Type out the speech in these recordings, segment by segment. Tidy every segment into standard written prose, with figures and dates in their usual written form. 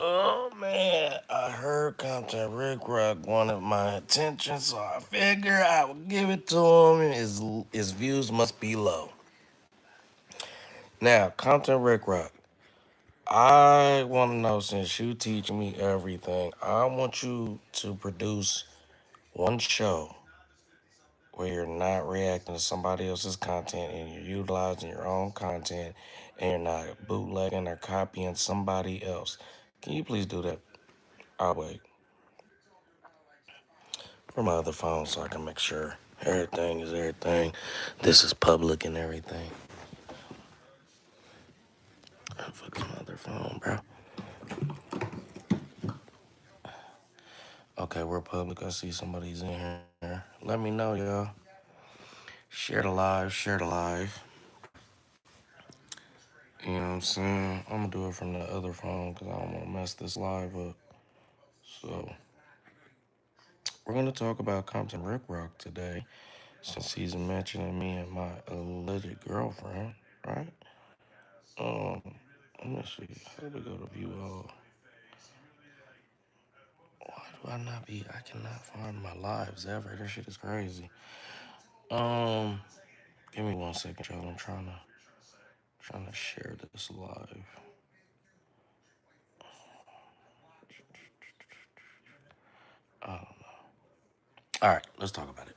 Oh man, I heard Compton Ricc Rocc wanted my attention, so I figure I would give it to him. His views must be low. Now, Compton Ricc Rocc, I want to know, since you teach me everything, I want you to produce one show where you're not reacting to somebody else's content and you're utilizing your own content and you're not bootlegging or copying somebody else. Can you please do that? I'll wait for my other phone so I can make sure everything is everything. This is public and everything. Fuck my other phone, bro. Okay, we're public. I see somebody's in here. Let me know, y'all. Share the live, share the live. You know what I'm saying? I'm gonna do it from the other phone because I don't want to mess this live up. So, we're gonna talk about Compton Ricc Rocc today since he's mentioning me and my alleged girlfriend, right? Um, let me see. How do we go to view all? Why do I not be? I cannot find my lives ever. This shit is crazy. Um, Give me 1 second, y'all. I'm trying to share this live. I don't know. All right, let's talk about it.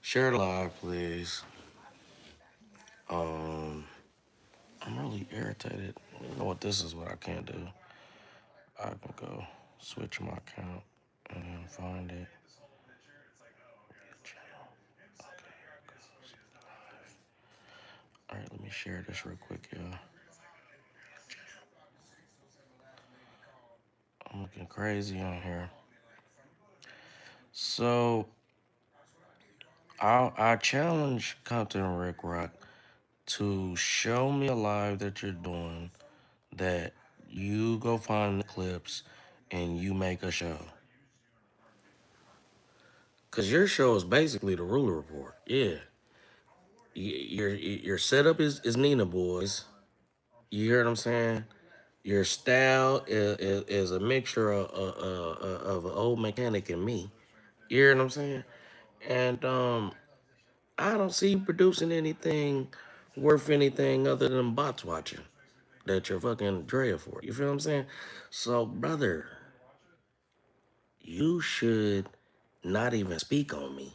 Share the live, please. Um, I'm really irritated. You know what? This is what I can't do. I can go switch my account and then find it. Channel. Okay, here it goes. All right, let me share this real quick, y'all. I'm looking crazy on here. So I challenge Compton Ricc Rocc to show me a live that you're doing that you go find the clips and you make a show. Cause your show is basically the Ruler Report. Yeah. Your setup is Nina Boys. You hear what I'm saying? Your style is a mixture of an old mechanic and me. You hear what I'm saying? And I don't see you producing anything worth anything other than bots watching that you're fucking Drea for. You feel what I'm saying? So, brother, you should not even speak on me.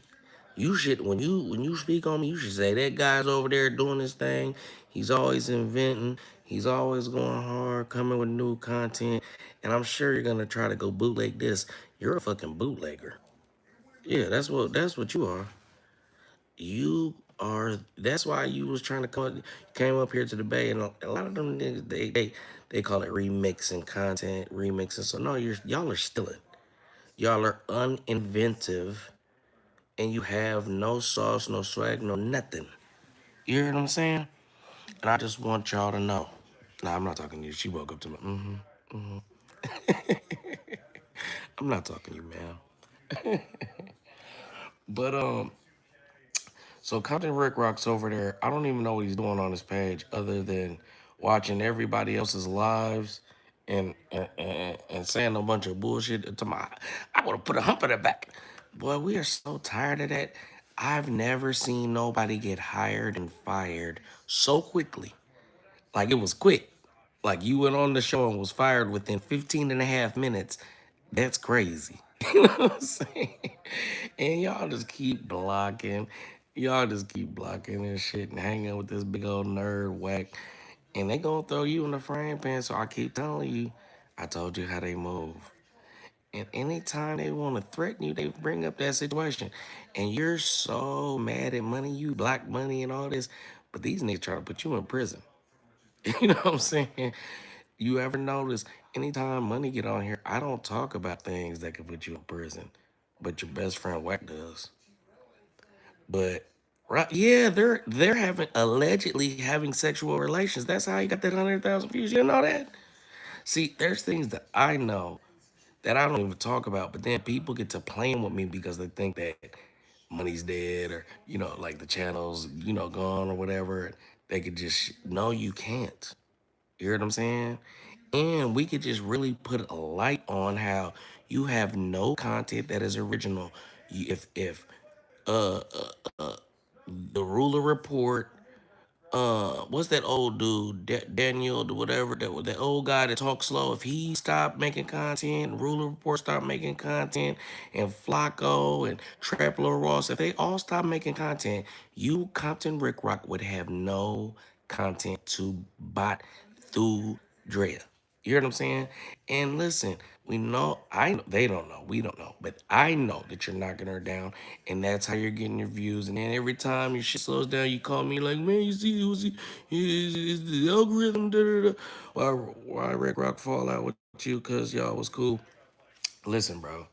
You should when you speak on me, you should say that guy's over there doing his thing. He's always inventing. He's always going hard, coming with new content. And I'm sure you're gonna try to go bootleg this. You're a fucking bootlegger. Yeah, that's what you are. You are. That's why you was trying to came up here to the Bay, and a lot of them niggas they call it remixing content, remixing. So no, y'all are stealing. Y'all are uninventive, and you have no sauce, no swag, no nothing. You hear what I'm saying? And I just want y'all to know. Nah, I'm not talking to you. She woke up to me. I'm not talking to you, man. But so Compton Ricc Rocc's over there. I don't even know what he's doing on his page other than watching everybody else's lives and saying a bunch of bullshit to my I would have put a hump in the back. Boy, we are so tired of that. I've never seen nobody get hired and fired so quickly. Like it was quick. Like you went on the show and was fired within 15 and a half minutes. That's crazy. You know what I'm saying? And y'all just keep blocking. Y'all just keep blocking and shit and hanging with this big old nerd whack. And they gonna throw you in the frying pan. So I keep telling you, I told you how they move. And anytime they want to threaten you, they bring up that situation. And you're so mad at money, you black money and all this. But these niggas try to put you in prison. You know what I'm saying? You ever notice anytime money get on here, I don't talk about things that could put you in prison, but your best friend Wack does. But right, yeah, they're having allegedly having sexual relations. That's how you got that 100,000 views. You didn't know that? See, there's things that I know that I don't even talk about, but then people get to playing with me because they think that money's dead or like the channel's gone or whatever. They could just no, you can't. You hear what I'm saying? And we could just really put a light on how you have no content that is original. If uh, the ruler report, what's that old dude, Daniel, whatever, that old guy that talks slow. If he stopped making content, Ruler Report stopped making content, and Flacco and Trapler Ross, if they all stopped making content, you, Compton Ricc Rocc, would have no content to bot through Drea. You hear what I'm saying? And listen, we know they don't know, we don't know, but I know that you're knocking her down, and that's how you're getting your views. And then every time your shit slows down, you call me like, man, you see, is the algorithm, da da da. Why Rick Rock fall out with you? Cause y'all was cool. Listen, bro,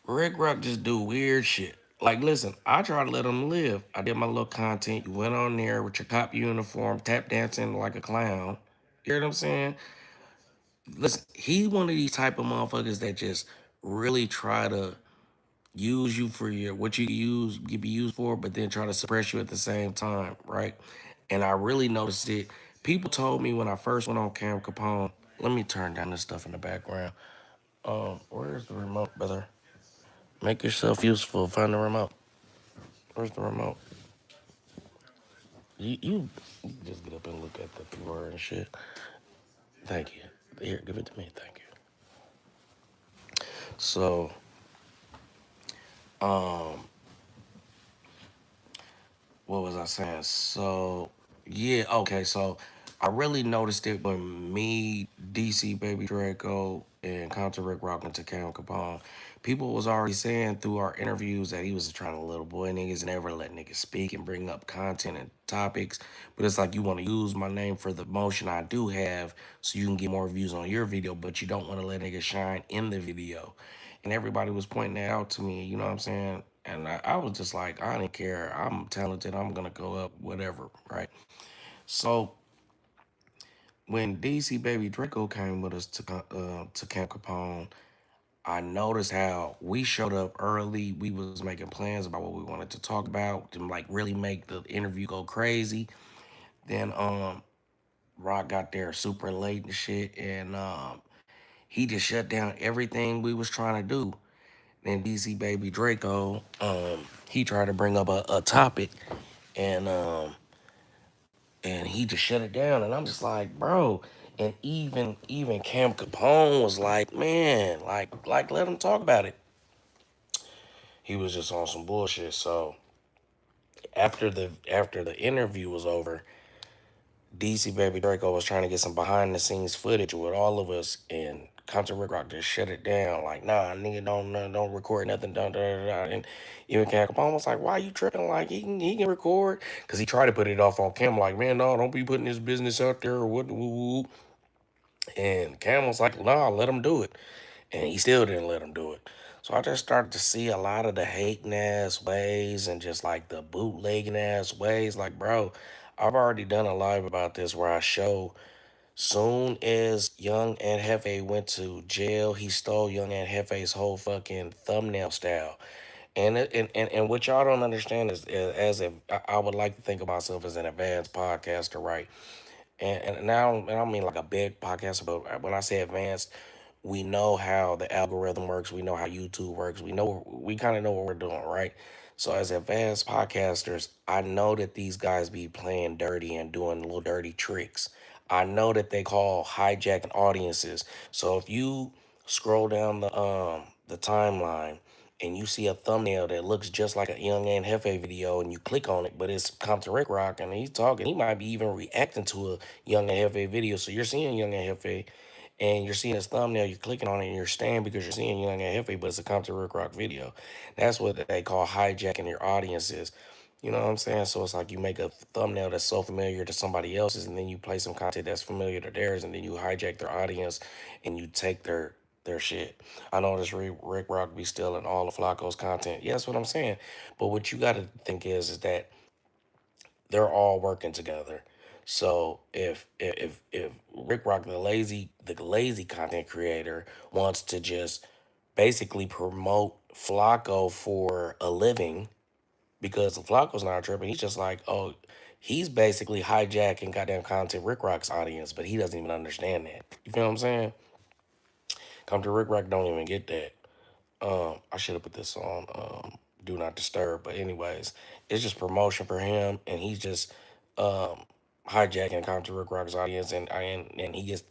Rick Rock just do weird shit. Like, listen, I try to let him live. I did my little content. You went on there with your cop uniform, tap dancing like a clown. You hear what I'm saying? Listen, he one of these type of motherfuckers that just really try to use you for your what you be used for, but then try to suppress you at the same time, right? And I really noticed it. People told me when I first went on Cam Capone. Let me turn down this stuff in the background. Where's the remote, brother? Make yourself useful. Find the remote. Where's the remote? You just get up and look at the floor and shit. Thank you. Here, give it to me. Thank you. So, um, what was I saying? So, yeah, okay. So, I really noticed it when me, DC Baby Draco, and Compton Ricc Rocc went to Cam Capone. People was already saying through our interviews that he was trying to little boy niggas and never let niggas speak and bring up content and topics. But it's like you want to use my name for the motion I do have so you can get more views on your video, but you don't want to let niggas shine in the video. And everybody was pointing that out to me, you know what I'm saying? And I was just like, I didn't care. I'm talented. I'm gonna go up, whatever, right? So when DC Baby Draco came with us to Camp Capone, I noticed how we showed up early. We was making plans about what we wanted to talk about to like really make the interview go crazy. Then Rock got there super late and shit, and he just shut down everything we was trying to do. Then DC Baby Draco, he tried to bring up a topic, and he just shut it down. And I'm just like, bro. And even Cam Capone was like, man, like let him talk about it. He was just on some bullshit. So after the interview was over, DC Baby Draco was trying to get some behind the scenes footage with all of us, and Compton Ricc Rocc just shut it down. Like, nah, nigga, don't record nothing. Don't, da, da, da. And even Cam Capone was like, why you tripping? Like, he can record, because he tried to put it off on Cam. Like, man, no, don't be putting this business out there or what. Woo, woo. And Cam was like, nah, let him do it. And he still didn't let him do it. So I just started to see a lot of the hating ass ways and just like the bootlegging ass ways. Like, bro, I've already done a live about this where I show soon as Young and Hefe went to jail, he stole Young and Hefe's whole fucking thumbnail style. And what y'all don't understand is, as if I would like to think of myself as an advanced podcaster, right? And now I don't mean like a big podcast, but when I say advanced, we know how the algorithm works. We know how YouTube works. We kind of know what we're doing, right? So as advanced podcasters, I know that these guys be playing dirty and doing little dirty tricks. I know that they call hijacking audiences. So if you scroll down the timeline and you see a thumbnail that looks just like a Young and Hefe video and you click on it, but it's Compton Ricc Rocc and he's talking, he might be even reacting to a Young and Hefe video. So you're seeing Young and Hefe and you're seeing his thumbnail, you're clicking on it and you're staying because you're seeing Young and Hefe, but it's a Compton Ricc Rocc video. That's what they call hijacking your audiences. You know what I'm saying? So it's like you make a thumbnail that's so familiar to somebody else's, and then you play some content that's familiar to theirs, and then you hijack their audience and you take their shit. I know this Rick Rock be stealing all of Flacco's content. Yeah, that's what I'm saying. But what you got to think is that they're all working together. So if Rick Rock, the lazy content creator, wants to just basically promote Flacco for a living, because Flacco's not tripping. He's just like, oh, He's basically hijacking goddamn Content Rick Rock's audience, but he doesn't even understand that. You feel what I'm saying? Compton Ricc Rocc don't even get that. I should have put this on Do Not Disturb, but anyways, it's just promotion for him, and he's just um, hijacking Compton Ricc Rock's audience, and he gets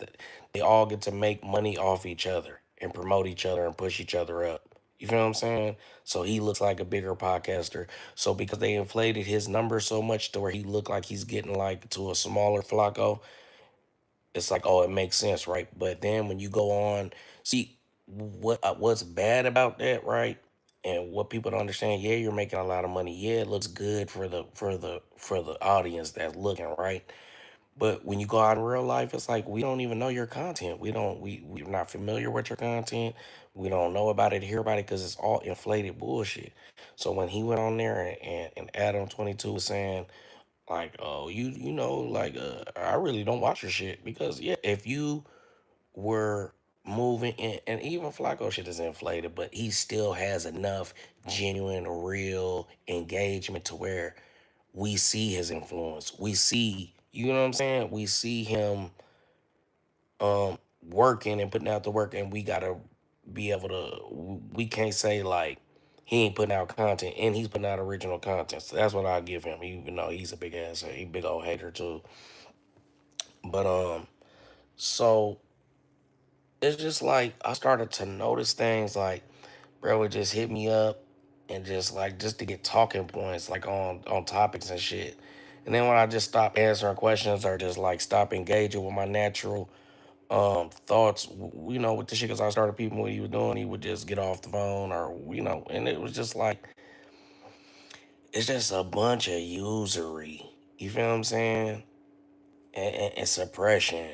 they all get to make money off each other and promote each other and push each other up. You feel what I'm saying? So he looks like a bigger podcaster. So because they inflated his numbers so much to where he looked like he's getting like to a smaller Flacco, it's like, oh, it makes sense, right? But then when you go on, see what's bad about that, right? And what people don't understand, yeah, you're making a lot of money. Yeah, it looks good for the audience that's looking, right? But when you go out in real life, it's like we don't even know your content. We're not familiar with your content. We don't know about it, hear about it, because it's all inflated bullshit. So when he went on there and Adam 22 was saying like, oh, like, I really don't watch your shit because yeah, if you were moving in, and even Flacco shit is inflated, but he still has enough genuine, real engagement to where we see his influence. We see, you know what I'm saying? We see him working and putting out the work, and we gotta be able to. We can't say like he ain't putting out content, and he's putting out original content. So that's what I give him, even though he's a big ass, he big old hater too. But so it's just like I started to notice things like bro would just hit me up and just like just to get talking points like on topics and shit. And then when I just stop answering questions or just like stop engaging with my natural thoughts, with the shit, because I started people what he was doing, he would just get off the phone or and it was just like it's just a bunch of usury. You feel what I'm saying? And suppression.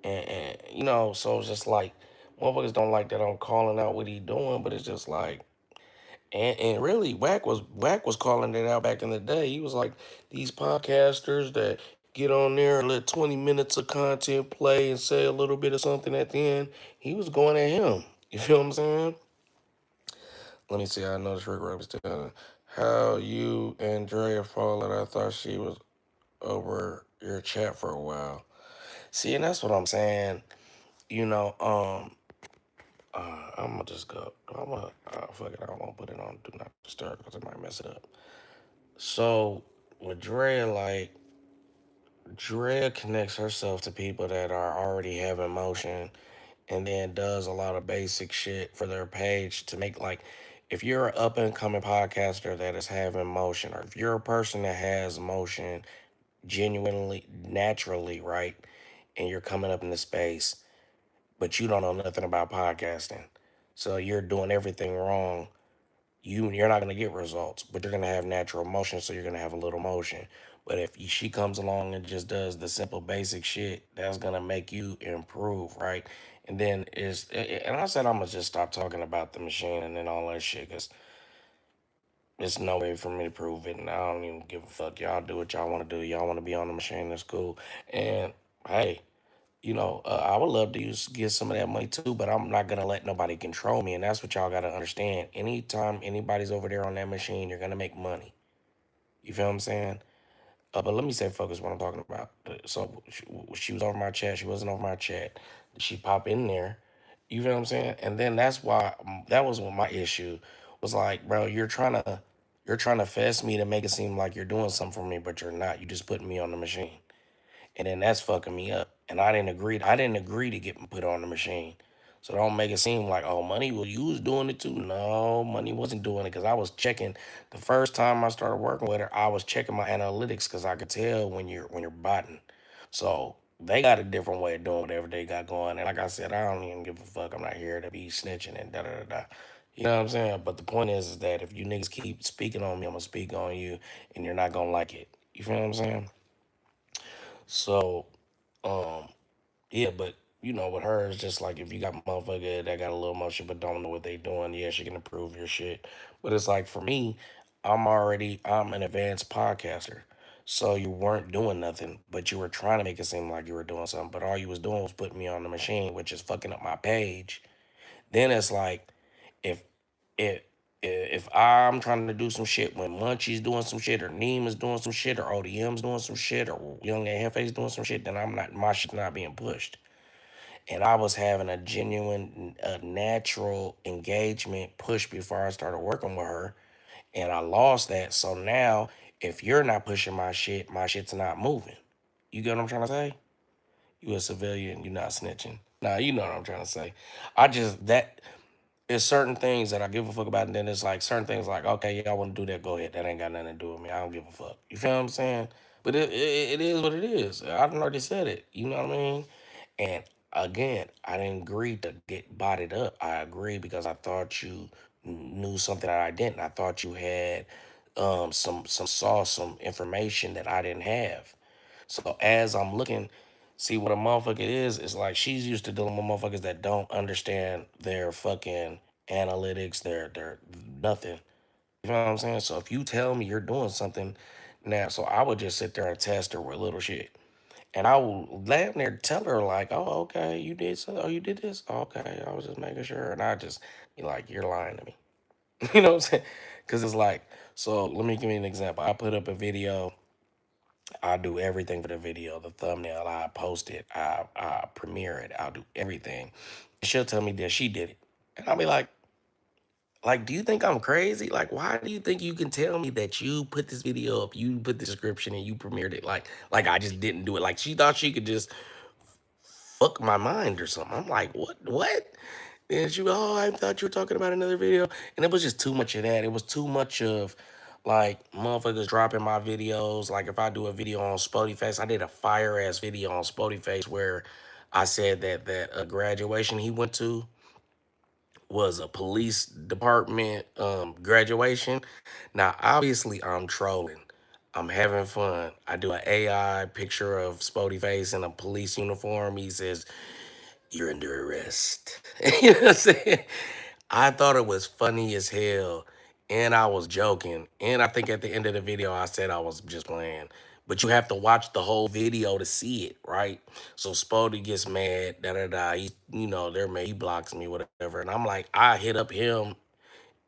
So it's just like motherfuckers don't like that I'm calling out what he doing, but it's just like and really Whack was calling it out back in the day. He was like these podcasters that get on there and let 20 minutes of content play and say a little bit of something at the end. He was going at him. You feel what I'm saying? Let me see. I know this Rick Rock was telling how you and Drea followed. I thought she was over your chat for a while. See, and that's what I'm saying. You know, I'm gonna just go. I'm gonna fuck it. I won't put it on Do Not Disturb because it might mess it up. So with Drea, like Drea connects herself to people that are already having motion, and then does a lot of basic shit for their page to make like. If you're an up and coming podcaster that is having motion, or if you're a person that has motion genuinely, naturally, right, and you're coming up in the space, but you don't know nothing about podcasting. So you're doing everything wrong. You're not gonna get results, but you're gonna have natural motion, so you're gonna have a little motion. But if she comes along and just does the simple basic shit, that's gonna make you improve, right? And then and I said I'm gonna just stop talking about the machine and then all that shit, cause there's no way for me to prove it, and I don't even give a fuck. Y'all do what y'all want to do. Y'all want to be on the machine, that's cool. And hey, I would love to get some of that money too, but I'm not gonna let nobody control me, and that's what y'all gotta understand. Anytime anybody's over there on that machine, you're gonna make money. You feel what I'm saying? But let me say focus what I'm talking about. So she was over my chat. She wasn't over my chat. She pop in there. You feel what I'm saying? And then that's why that was what my issue was like, bro. You're trying to fest me to make it seem like you're doing something for me, but you're not. You just putting me on the machine, and then that's fucking me up. And I didn't agree to get put on the machine. So don't make it seem like, oh, money, well, you was doing it too. No, money wasn't doing it because I was checking. The first time I started working with her, I was checking my analytics because I could tell when you're botting. So they got a different way of doing whatever they got going. And like I said, I don't even give a fuck. I'm not here to be snitching and da da da da. You know what I'm saying? But the point is that if you niggas keep speaking on me, I'm gonna speak on you, and you're not gonna like it. You feel what I'm saying? So, um, yeah, but with her, it's just like if you got motherfucker that got a little motion but don't know what they doing, yeah, she can improve your shit. But it's like for me, I'm an advanced podcaster. So you weren't doing nothing, but you were trying to make it seem like you were doing something. But all you was doing was putting me on the machine, which is fucking up my page. Then it's like if if If I'm trying to do some shit, when Munchie's doing some shit, or Neem is doing some shit, or ODM's doing some shit, or Young and Hefe's doing some shit, then I'm not, my shit's not being pushed. And I was having a genuine, natural engagement push before I started working with her, and I lost that. So now, if you're not pushing my shit's not moving. You get what I'm trying to say? You a civilian, you not snitching. Nah, you know what I'm trying to say. I just that There's certain things that I give a fuck about, and then it's like certain things like, okay, yeah, I want to do that, go ahead. That ain't got nothing to do with me. I don't give a fuck. You feel what I'm saying? But it is what it is. I done already said it. You know what I mean? And again, I didn't agree to get bodied up. I agree because I thought you knew something that I didn't. I thought you had some information that I didn't have. So as I'm looking, see what a motherfucker is, it's like she's used to dealing with motherfuckers that don't understand their fucking analytics, their nothing. You know what I'm saying? So if you tell me you're doing something now, so I would just sit there and test her with little shit. And I will damn near tell her like, oh, okay, you did so, oh, you did this? Okay, I was just making sure. And I just be like, you're lying to me. You know what I'm saying? Because it's like, so let me give you an example. I put up a video. I do everything for the video, the thumbnail. I post it. I premiere it. I'll do everything. She'll tell me that she did it, and I'll be like, do you think I'm crazy? Like, why do you think you can tell me that you put this video up, you put the description, and you premiered it? Like I just didn't do it. Like she thought she could just fuck my mind or something. I'm like, what? And she, oh, I thought you were talking about another video. And it was just too much of that. It was too much of like motherfuckers dropping my videos. Like if I do a video on Spoetyface, I did a fire ass video on Spoetyface where I said that a graduation he went to was a police department graduation. Now, obviously, I'm trolling. I'm having fun. I do an AI picture of Spoetyface in a police uniform. He says, "You're under arrest." You know what I'm saying? I thought it was funny as hell, and I was joking. And I think at the end of the video, I said I was just playing. But you have to watch the whole video to see it, right? So Spody gets mad, da da da. He, they're mad. He blocks me, whatever. And I'm like, I hit up him,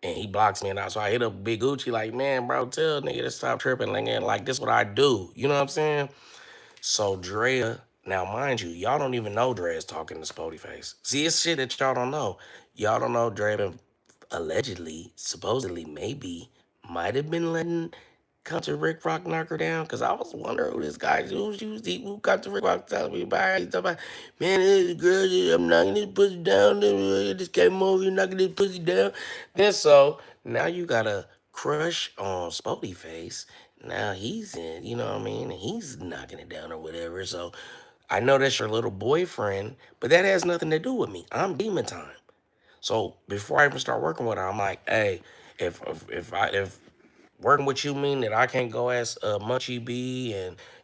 and he blocks me, and so I hit up Big Gucci, like, man, bro, tell nigga to stop tripping, like this what I do. You know what I'm saying? So Drea, now mind you, y'all don't even know Drea's talking to Spoetyface. See, it's shit that y'all don't know. Y'all don't know Drea been allegedly, supposedly, maybe, might have been letting Compton Ricc Rocc knock her down. Cause I was wondering who this guy is. Who Compton Ricc Rocc telling me about. He's talking about, man, this girl, I'm knocking this pussy down. I just came over here knocking this pussy down. Then so now you got a crush on Spoetyface. Now he's in, you know what I mean? And he's knocking it down or whatever. So I know that's your little boyfriend, but that has nothing to do with me. I'm demon time. So before I even start working with her, I'm like, hey, if working with you mean that I can't go ask Munchie B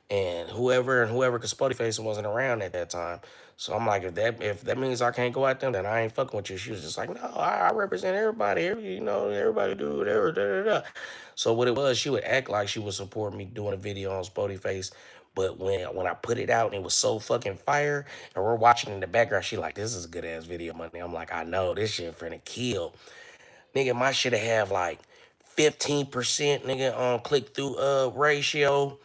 and whoever, because Spoetyface wasn't around at that time. So I'm like, if that means I can't go at them, then I ain't fucking with you. She was just like, no, I represent everybody. Everybody do whatever. Da, da, da. So what it was, she would act like she would support me doing a video on Spoetyface. But when I put it out and it was so fucking fire, and we're watching in the background, she like, this is a good ass video, money. I'm like, I know this shit finna kill. Nigga, my shit have like 15% nigga on click through ratio,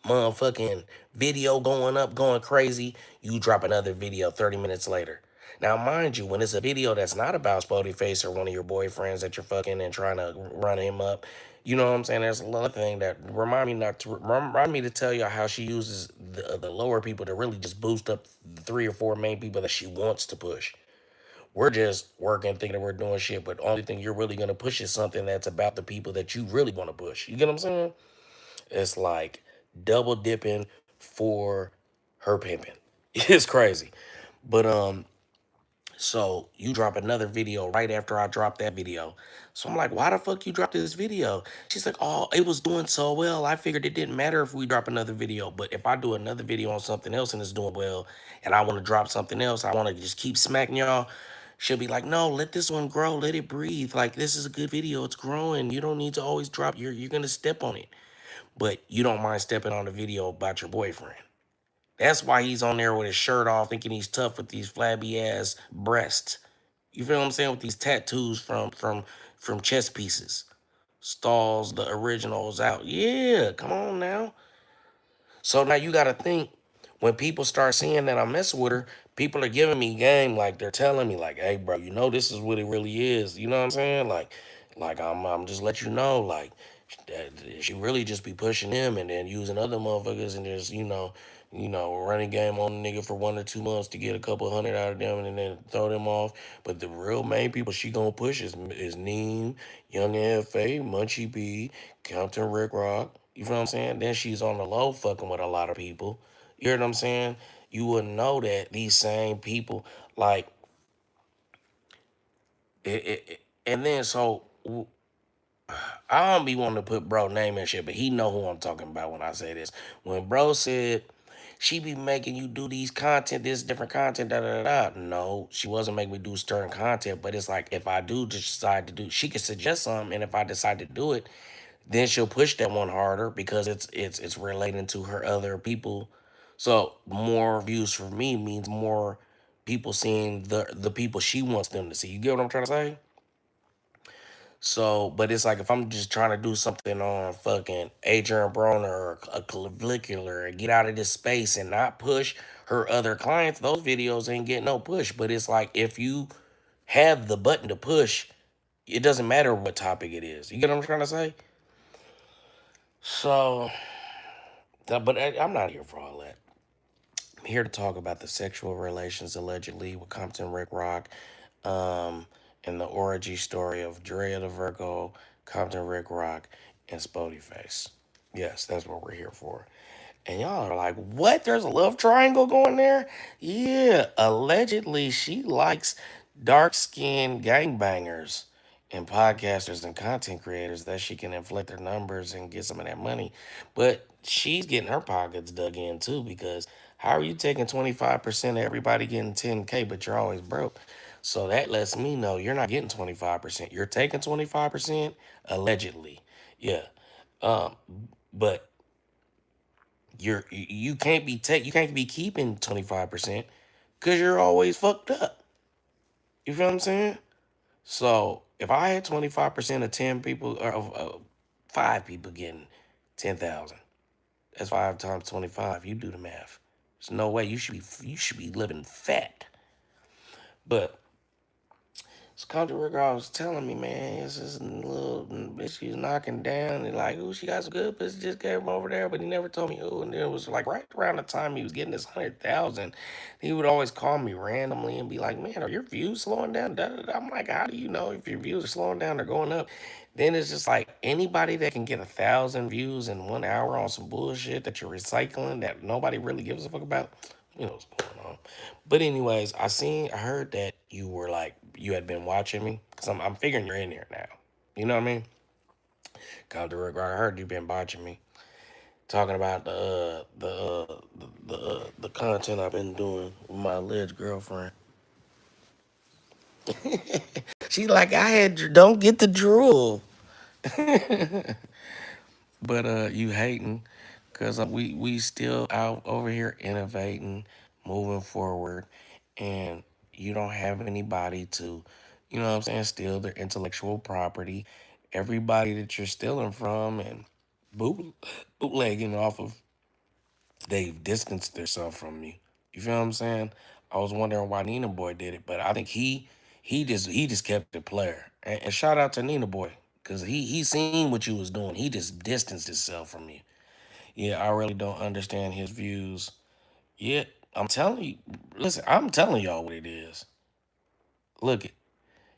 motherfucking video going up, going crazy. You drop another video 30 minutes later. Now, mind you, when it's a video that's not about Spoetyface or one of your boyfriends that you're fucking and trying to run him up, you know what I'm saying? There's another thing that remind me to tell you how she uses the lower people to really just boost up the 3 or 4 main people that she wants to push. We're just working, thinking that we're doing shit, but the only thing you're really gonna push is something that's about the people that you really want to push. You get what I'm saying? It's like double dipping for her pimping. It's crazy. But so you drop another video right after I drop that video. So I'm like, why the fuck you dropped this video? She's like, oh, it was doing so well. I figured it didn't matter if we drop another video. But if I do another video on something else and it's doing well and I want to drop something else, I want to just keep smacking y'all. She'll be like, no, let this one grow. Let it breathe. Like, this is a good video. It's growing. You don't need to always drop. You're going to step on it. But you don't mind stepping on the video about your boyfriend. That's why he's on there with his shirt off, thinking he's tough with these flabby ass breasts. You feel what I'm saying? With these tattoos from chess pieces. Stalls the originals out. Yeah, come on now. So now you gotta think, when people start seeing that I'm messing with her, people are giving me game, like they're telling me, like, hey bro, you know this is what it really is. You know what I'm saying? Like I'm just let you know, like that she really just be pushing him and then using other motherfuckers and just, running game on the nigga for 1 or 2 months to get a couple hundred out of them and then throw them off. But the real main people she gonna push is Neem, Young FA, Munchie B, Compton Ricc Rocc. You feel what I'm saying? Then she's on the low fucking with a lot of people. You hear what I'm saying? You wouldn't know that these same people, like, and then so I don't be wanting to put bro name and shit, but he know who I'm talking about when I say this. When bro said she be making you do these content, this different content, da da da da. No, she wasn't making me do certain content, but it's like if I do decide to do, she could suggest something, and if I decide to do it, then she'll push that one harder because it's relating to her other people. So more views for me means more people seeing the people she wants them to see. You get what I'm trying to say? So, but it's like if I'm just trying to do something on fucking Adrian Broner or a clavicular and get out of this space and not push her other clients, those videos ain't getting no push. But it's like if you have the button to push, it doesn't matter what topic it is. You get what I'm trying to say? So, but I'm not here for all that. I'm here to talk about the sexual relations allegedly with Compton Ricc Rocc, um, and the orgy story of Drea the Virgo, Compton Ricc Rocc, and Spoetyface. Yes, that's what we're here for. And y'all are like, what? There's a love triangle going there? Yeah, allegedly she likes dark skinned gangbangers and podcasters and content creators that she can inflate their numbers and get some of that money. But she's getting her pockets dug in too, because how are you taking 25% of everybody getting 10K, but you're always broke? So that lets me know you're not getting 25%. You're taking 25%, allegedly. Yeah. Um, but you can't be keeping 25% because you're always fucked up. You feel what I'm saying? So if I had 25% of 10 people or of 5 people getting 10,000, that's 5 times 25. You do the math. There's no way you should be living fat. But so Compton Ricc Rocc was telling me, man, it's this little bitch he's knocking down. And like, ooh, she got some good pussy, just came over there, but he never told me who. And then it was like right around the time he was getting this 100,000, he would always call me randomly and be like, man, are your views slowing down? Da, da, da. I'm like, how do you know if your views are slowing down or going up? Then it's just like anybody that can get 1,000 views in 1 hour on some bullshit that you're recycling that nobody really gives a fuck about. You know what's going on. But anyways, I heard that you were like, you had been watching me, because I'm figuring you're in here now. You know what I mean? Come to regard, I heard you've been watching me, talking about the content I've been doing with my alleged girlfriend. She's like, don't get the drool. But you hating, cause we still out over here innovating, moving forward, and you don't have anybody to, what I'm saying, steal their intellectual property. Everybody that you're stealing from and bootlegging off of, they've distanced themselves from you. You feel what I'm saying? I was wondering why Nina Boy did it, but I think he just kept it player. And shout out to Nina Boy, cause he seen what you was doing. He just distanced himself from you. Yeah, I really don't understand his views. Yeah, I'm telling you. Listen, I'm telling y'all what it is. Look,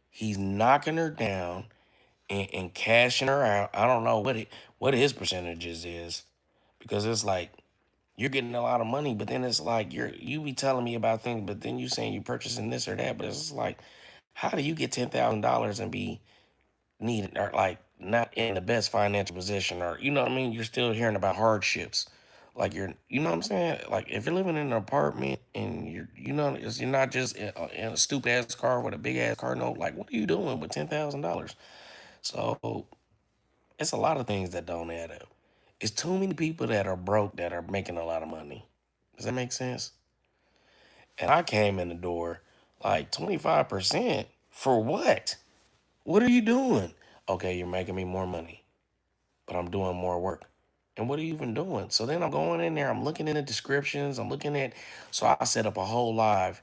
he's knocking her down and cashing her out. I don't know what his percentages is, because it's like you're getting a lot of money, but then it's like you be telling me about things, but then you saying you purchasing this or that, but it's like, how do you get $10,000 and be needed or like not in the best financial position, or you know what I mean? You're still hearing about hardships. Like you know what I'm saying? Like if you're living in an apartment and you're not just in a stupid ass car with a big ass car note. Like what are you doing with $10,000? So it's a lot of things that don't add up. It's too many people that are broke that are making a lot of money. Does that make sense? And I came in the door like 25%. For what? What are you doing? Okay, you're making me more money, but I'm doing more work. And what are you even doing? So then I'm going in there, I'm looking in the descriptions, I'm looking at, so I set up a whole live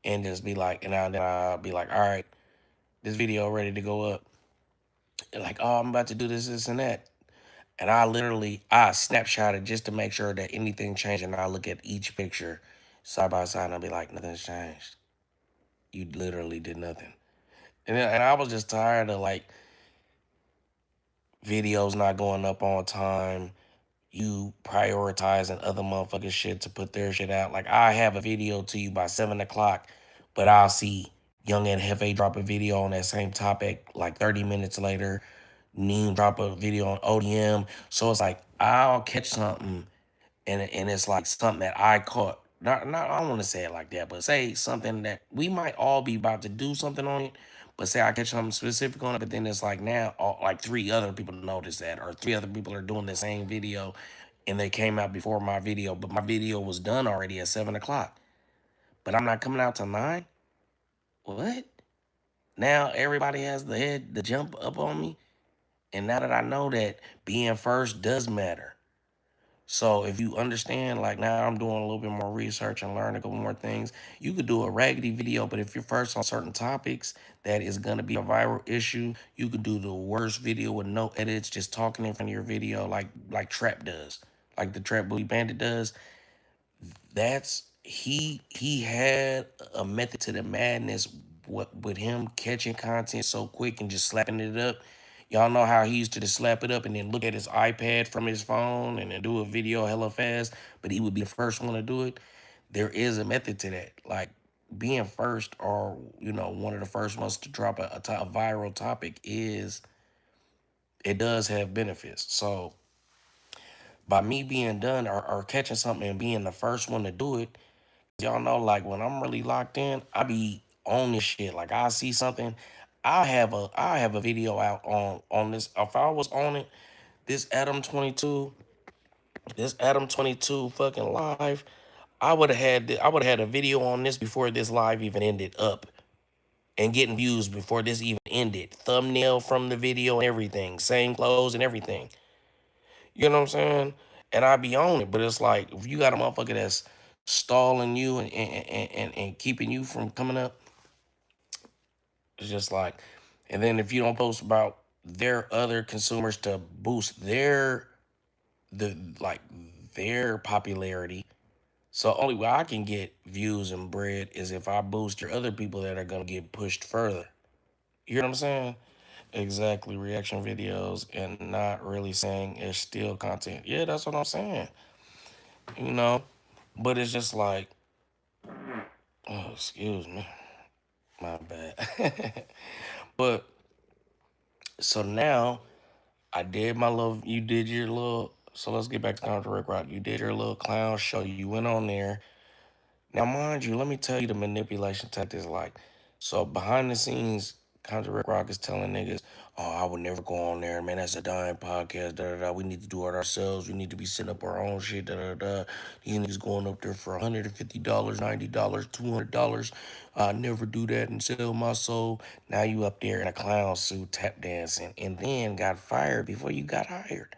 and just be like, then I'll be like, all right, this video ready to go up. And like, oh, I'm about to do this, this, and that. And I snapshot it just to make sure that anything changed. And I look at each picture side by side and I'll be like, nothing's changed. You literally did nothing. And I was just tired of like videos not going up on time, you prioritizing other motherfuckers shit to put their shit out. Like I have a video to you by 7 o'clock, but I'll see Young and Hefe drop a video on that same topic like 30 minutes later. Neem drop a video on ODM. So it's like I'll catch something and it's like something that I caught. Not I don't want to say it like that, but say something that we might all be about to do something on it. But say I catch something specific on it, but then it's like now like three other people notice that, or three other people are doing the same video, and they came out before my video, but my video was done already at 7 o'clock. But I'm not coming out till 9. What? Now everybody has the head to jump up on me, and now that I know that being first does matter. So if you understand, like now I'm doing a little bit more research and learn a couple more things. You could do a raggedy video, but if you're first on certain topics that is gonna be a viral issue, you could do the worst video with no edits, just talking in front of your video, like Trap does, like the Trap Bully Bandit does. That's he had a method to the madness. What with him catching content so quick and just slapping it up. Y'all know how he used to just slap it up and then look at his iPad from his phone and then do a video hella fast, but he would be the first one to do it. There is a method to that. Like being first or, one of the first ones to drop a viral topic it does have benefits. So by me being done or catching something and being the first one to do it, y'all know, like when I'm really locked in, I be on this shit. Like I see something, I have a video out on this. If I was on it, this Adam 22, this Adam 22 fucking live, I would have had a video on this before this live even ended up and getting views before this even ended. Thumbnail from the video and everything, same clothes and everything. You know what I'm saying? And I be on it, but it's like if you got a motherfucker that's stalling you and keeping you from coming up, it's just like, and then if you don't post about their other consumers to boost the like their popularity. So only way I can get views and bread is if I boost your other people that are gonna get pushed further. You know what I'm saying? Exactly, reaction videos and not really saying it's still content. Yeah, that's what I'm saying. You know, but it's just like, oh, excuse me, my bad. But so now I did my little, you did your little, so let's get back to Compton Ricc Rocc. You did your little clown show. You went on there. Now, mind you, let me tell you the manipulation tactics like. So behind the scenes, Compton Ricc Rocc is telling niggas, oh, I would never go on there, man. That's a dying podcast. Da da da. We need to do it ourselves. We need to be setting up our own shit. Da da da. These niggas going up there for $150, $90, $200. I never do that and sell my soul. Now you up there in a clown suit tap dancing and then got fired before you got hired.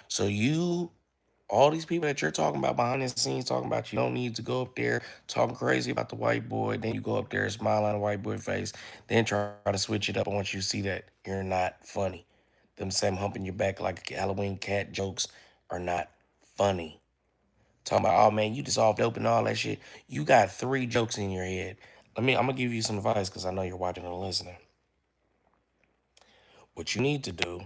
So all these people that you're talking about behind the scenes talking about you don't need to go up there talking crazy about the white boy. Then you go up there, smile on the white boy face, then try to switch it up. And once you see that you're not funny, them same humping your back like Halloween cat jokes are not funny. Talking about, oh man, you just all dope and all that shit. You got three jokes in your head. I'm gonna give you some advice because I know you're watching and listening. What you need to do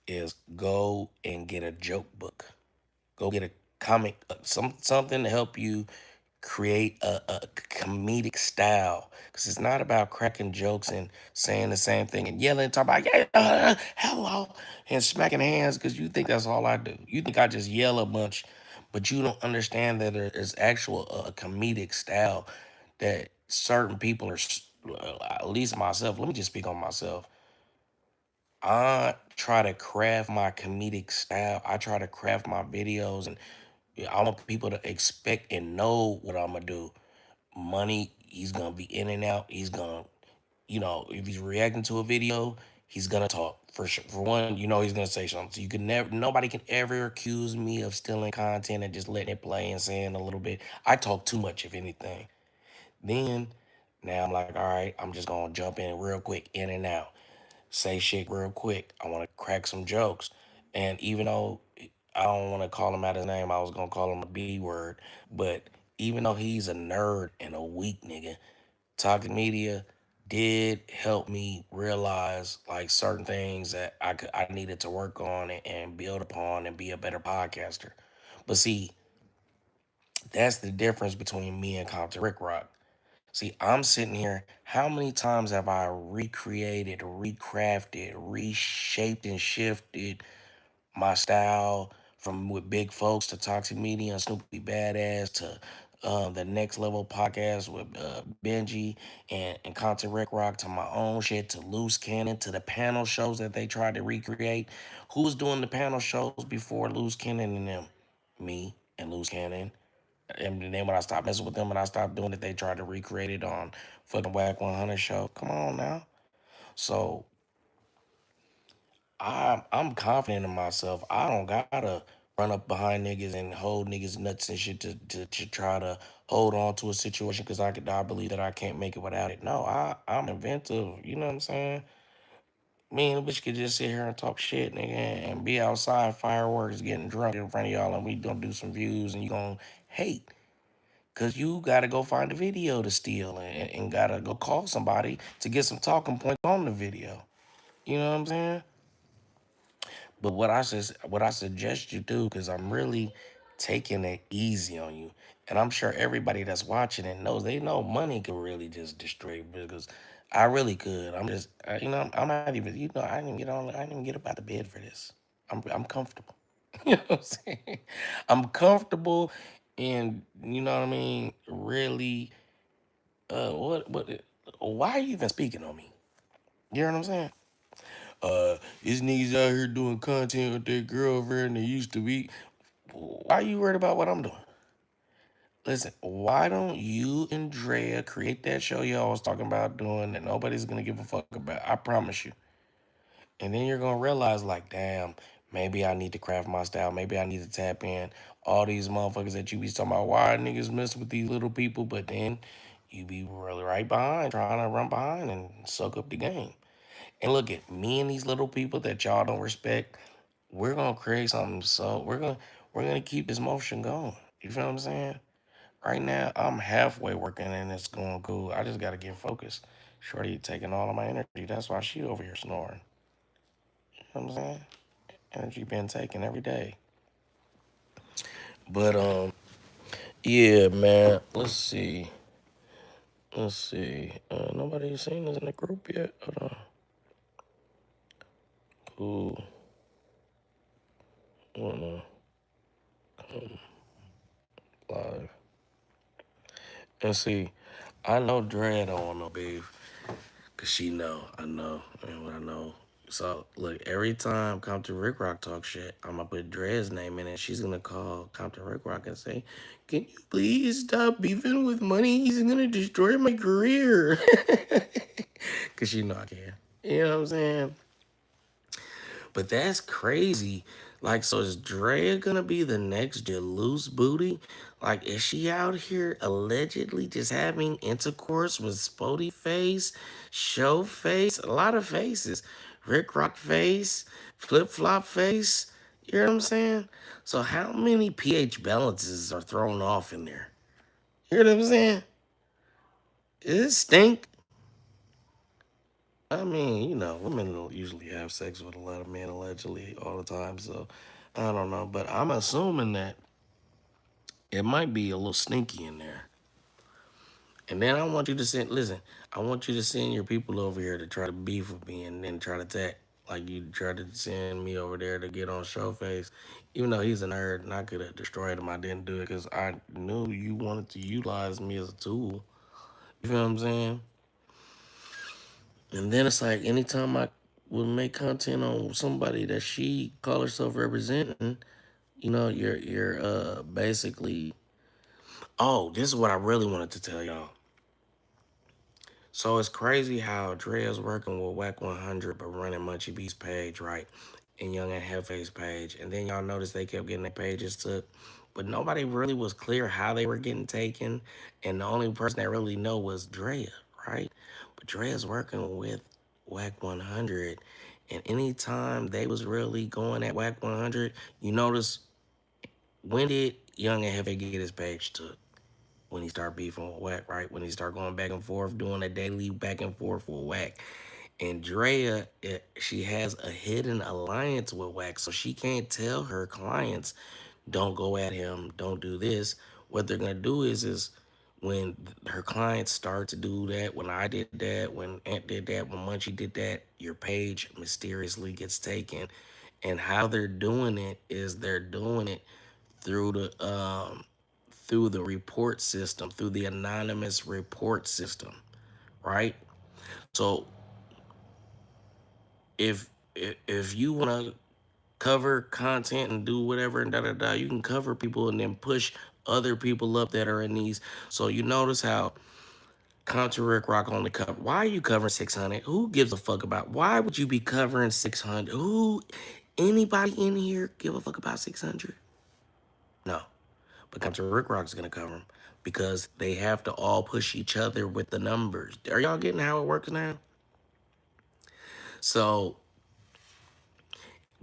is go and get a joke book. Go get a comic, something to help you create a comedic style. Because it's not about cracking jokes and saying the same thing and yelling, talking about, yeah, hello, and smacking hands because you think that's all I do. You think I just yell a bunch, but you don't understand that there is actual a comedic style that certain people are, at least myself, let me just speak on myself. I try to craft my comedic style. I try to craft my videos, and I want people to expect and know what I'm gonna do. Money, he's gonna be in and out. He's gonna If he's reacting to a video, he's gonna talk for sure. For one, he's gonna say something. So you can never, nobody can ever accuse me of stealing content and just letting it play and saying a little bit. I talk too much, if anything. Then, now I'm like, all right, I'm just gonna jump in real quick, in and out, say shit real quick. I want to crack some jokes, and even though I don't want to call him out his name, I was gonna call him a B word, but even though he's a nerd and a weak nigga, Talking Media did help me realize like certain things that I needed to work on and build upon and be a better podcaster. But see, that's the difference between me and Compton Rick Rock. See, I'm sitting here. How many times have I recreated, recrafted, reshaped, and shifted my style from with big folks to Toxic Media and Snoopy Badass to the Next Level podcast with Benji and Content Rec Rock to my own shit to Loose Cannon to the panel shows that they tried to recreate. Who was doing the panel shows before Loose Cannon and them? Me and Loose Cannon. And then when I stopped messing with them and I stopped doing it, they tried to recreate it on fucking Whack 100 show. Come on now. So I'm confident in myself. I don't gotta run up behind niggas and hold niggas nuts and shit to try to hold on to a situation because I believe that I can't make it without it. No, I'm inventive. You know what I'm saying? Me and the bitch could just sit here and talk shit, nigga, and be outside fireworks, getting drunk in front of y'all, and we gonna do some views, and you gonna hate. Cause you gotta go find a video to steal and gotta go call somebody to get some talking points on the video. You know what I'm saying? But what I suggest you do, because I'm really taking it easy on you, and I'm sure everybody that's watching it knows they know money could really just destroy because I really could. I'm just I'm not even I didn't even get on. I didn't even get up out of bed for this. I'm comfortable. You know what I'm saying? I'm comfortable, and you know what I mean. Really, what? Why are you even speaking on me? You know what I'm saying? These niggas out here doing content with their girl over there and they used to be. Why are you worried about what I'm doing? Listen, why don't you and Drea create that show y'all was talking about doing that nobody's gonna give a fuck about? I promise you. And then you're gonna realize, like, damn, maybe I need to craft my style. Maybe I need to tap in all these motherfuckers that you be talking about. Why niggas mess with these little people? But then you be really right behind, trying to run behind and suck up the game. And look at me and these little people that y'all don't respect. We're gonna create something. So we're gonna keep this motion going. You feel what I'm saying? Right now, I'm halfway working and it's going cool. I just gotta get focused. Shorty taking all of my energy. That's why she over here snoring. You know what I'm saying? Energy been taken every day. But yeah, man. Let's see. Let's see. Nobody's seen this in the group yet. Hold on. Cool. I don't know. Live. And see, I know Drea don't want no beef. Cause she know, I know, and what I know. So look, every time Compton Rick Rock talk shit, I'm gonna put Dre's name in it. She's gonna call Compton Rick Rock and say, "Can you please stop beefing with money? He's gonna destroy my career." Cause she know I can. You know what I'm saying? But that's crazy. Like, so is Drea gonna be the next Loose Booty? Like, is she out here allegedly just having intercourse with Spoetyface, Showface, a lot of faces, Rick Rock face, Flip Flop face? You know what I'm saying? So how many pH balances are thrown off in there? You know what I'm saying? Does it stink? I mean, women don't usually have sex with a lot of men allegedly all the time, so I don't know. But I'm assuming that it might be a little sneaky in there. And then I want you to send, listen, I want you to send your people over here to try to beef with me and then try to attack. Like you tried to send me over there to get on Showface. Even though he's a nerd and I could have destroyed him, I didn't do it because I knew you wanted to utilize me as a tool. You feel what I'm saying? And then it's like anytime I would make content on somebody that she call herself representing, you're basically, oh, this is what I really wanted to tell y'all. So it's crazy how Drea's working with Whack 100 but running Munchie B's page, right? And Young and Hefe's page. And then y'all notice they kept getting their pages took. But nobody really was clear how they were getting taken. And the only person that really know was Drea, right? But Drea's working with Whack 100. And anytime they was really going at Whack 100, you notice, when did Young and Hefe get his page took? When he started beefing with Whack, right? When he started going back and forth, doing a daily back and forth with Whack. And Drea, she has a hidden alliance with Whack, so she can't tell her clients, don't go at him, don't do this. What they're gonna do is when her clients start to do that, when I did that, when Ant did that, when Munchie did that, your page mysteriously gets taken. And how they're doing it is they're doing it through the report system, through the anonymous report system, right? So if you want to cover content and do whatever and da da da, you can cover people and then push other people up that are in these. So you notice how Compton Ricc Rocc only cover. Why are you covering 600? Who gives a fuck about? Why would you be covering 600? Who? Anybody in here give a fuck about 600? No. But Compton Ricc Rocc is gonna cover them because they have to all push each other with the numbers. Are y'all getting how it works now? So,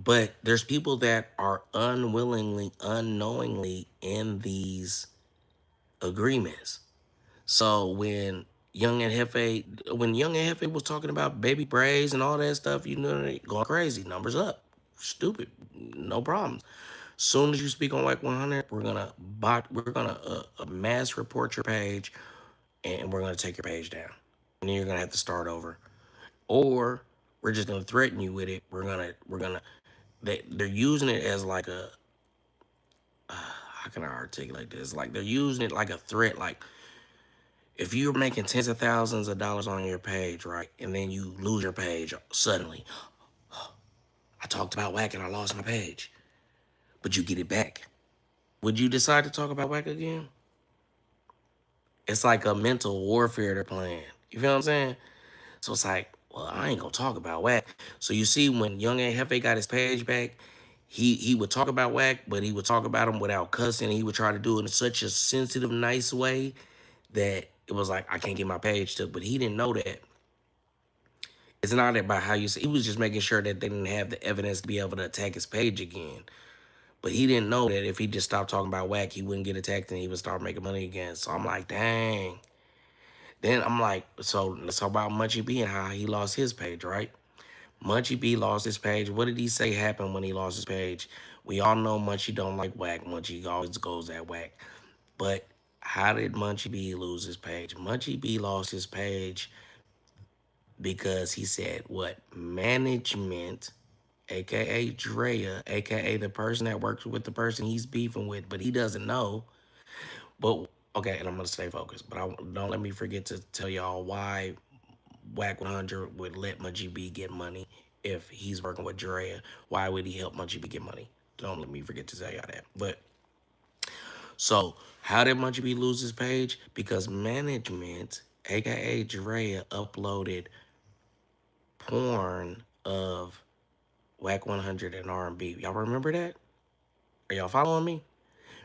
but there's people that are unwillingly, unknowingly in these agreements. So when Young and Hefe was talking about baby braids and all that stuff, you know, they going crazy. Numbers up, stupid, no problems. Soon as you speak on like 100, we're gonna mass report your page, and we're gonna take your page down, and then you're gonna have to start over, or we're just gonna threaten you with it. They're using it as like a, how can I articulate this? Like they're using it like a threat. Like if you're making tens of thousands of dollars on your page, right, and then you lose your page suddenly, I talked about Whack and I lost my page, but you get it back. Would you decide to talk about Whack again? It's like a mental warfare they're playing. You feel what I'm saying? So it's like, well, I ain't gonna talk about Whack. So you see, when Young and Hefe got his page back, he would talk about Whack, but he would talk about him without cussing. He would try to do it in such a sensitive, nice way that it was like, I can't get my page took. But he didn't know that. It's not about how you say. He was just making sure that they didn't have the evidence to be able to attack his page again. But he didn't know that if he just stopped talking about Whack, he wouldn't get attacked and he would start making money again. So I'm like, dang. Then I'm like, so let's talk about Munchie B and how he lost his page, right? Munchie B lost his page. What did he say happened when he lost his page? We all know Munchie don't like Whack. Munchie always goes at Whack. But how did Munchie B lose his page? Munchie B lost his page because he said what? Management, aka Drea, aka the person that works with the person he's beefing with, but he doesn't know. But okay, and I'm gonna stay focused. But don't let me forget to tell y'all why Whack 100 would let Munchie B get money if he's working with Drea. Why would he help Munchie B get money? Don't let me forget to tell y'all that. But so how did Munchie B lose his page? Because management, aka Drea, uploaded porn of Whack 100 and R&B. Y'all remember that? Are y'all following me?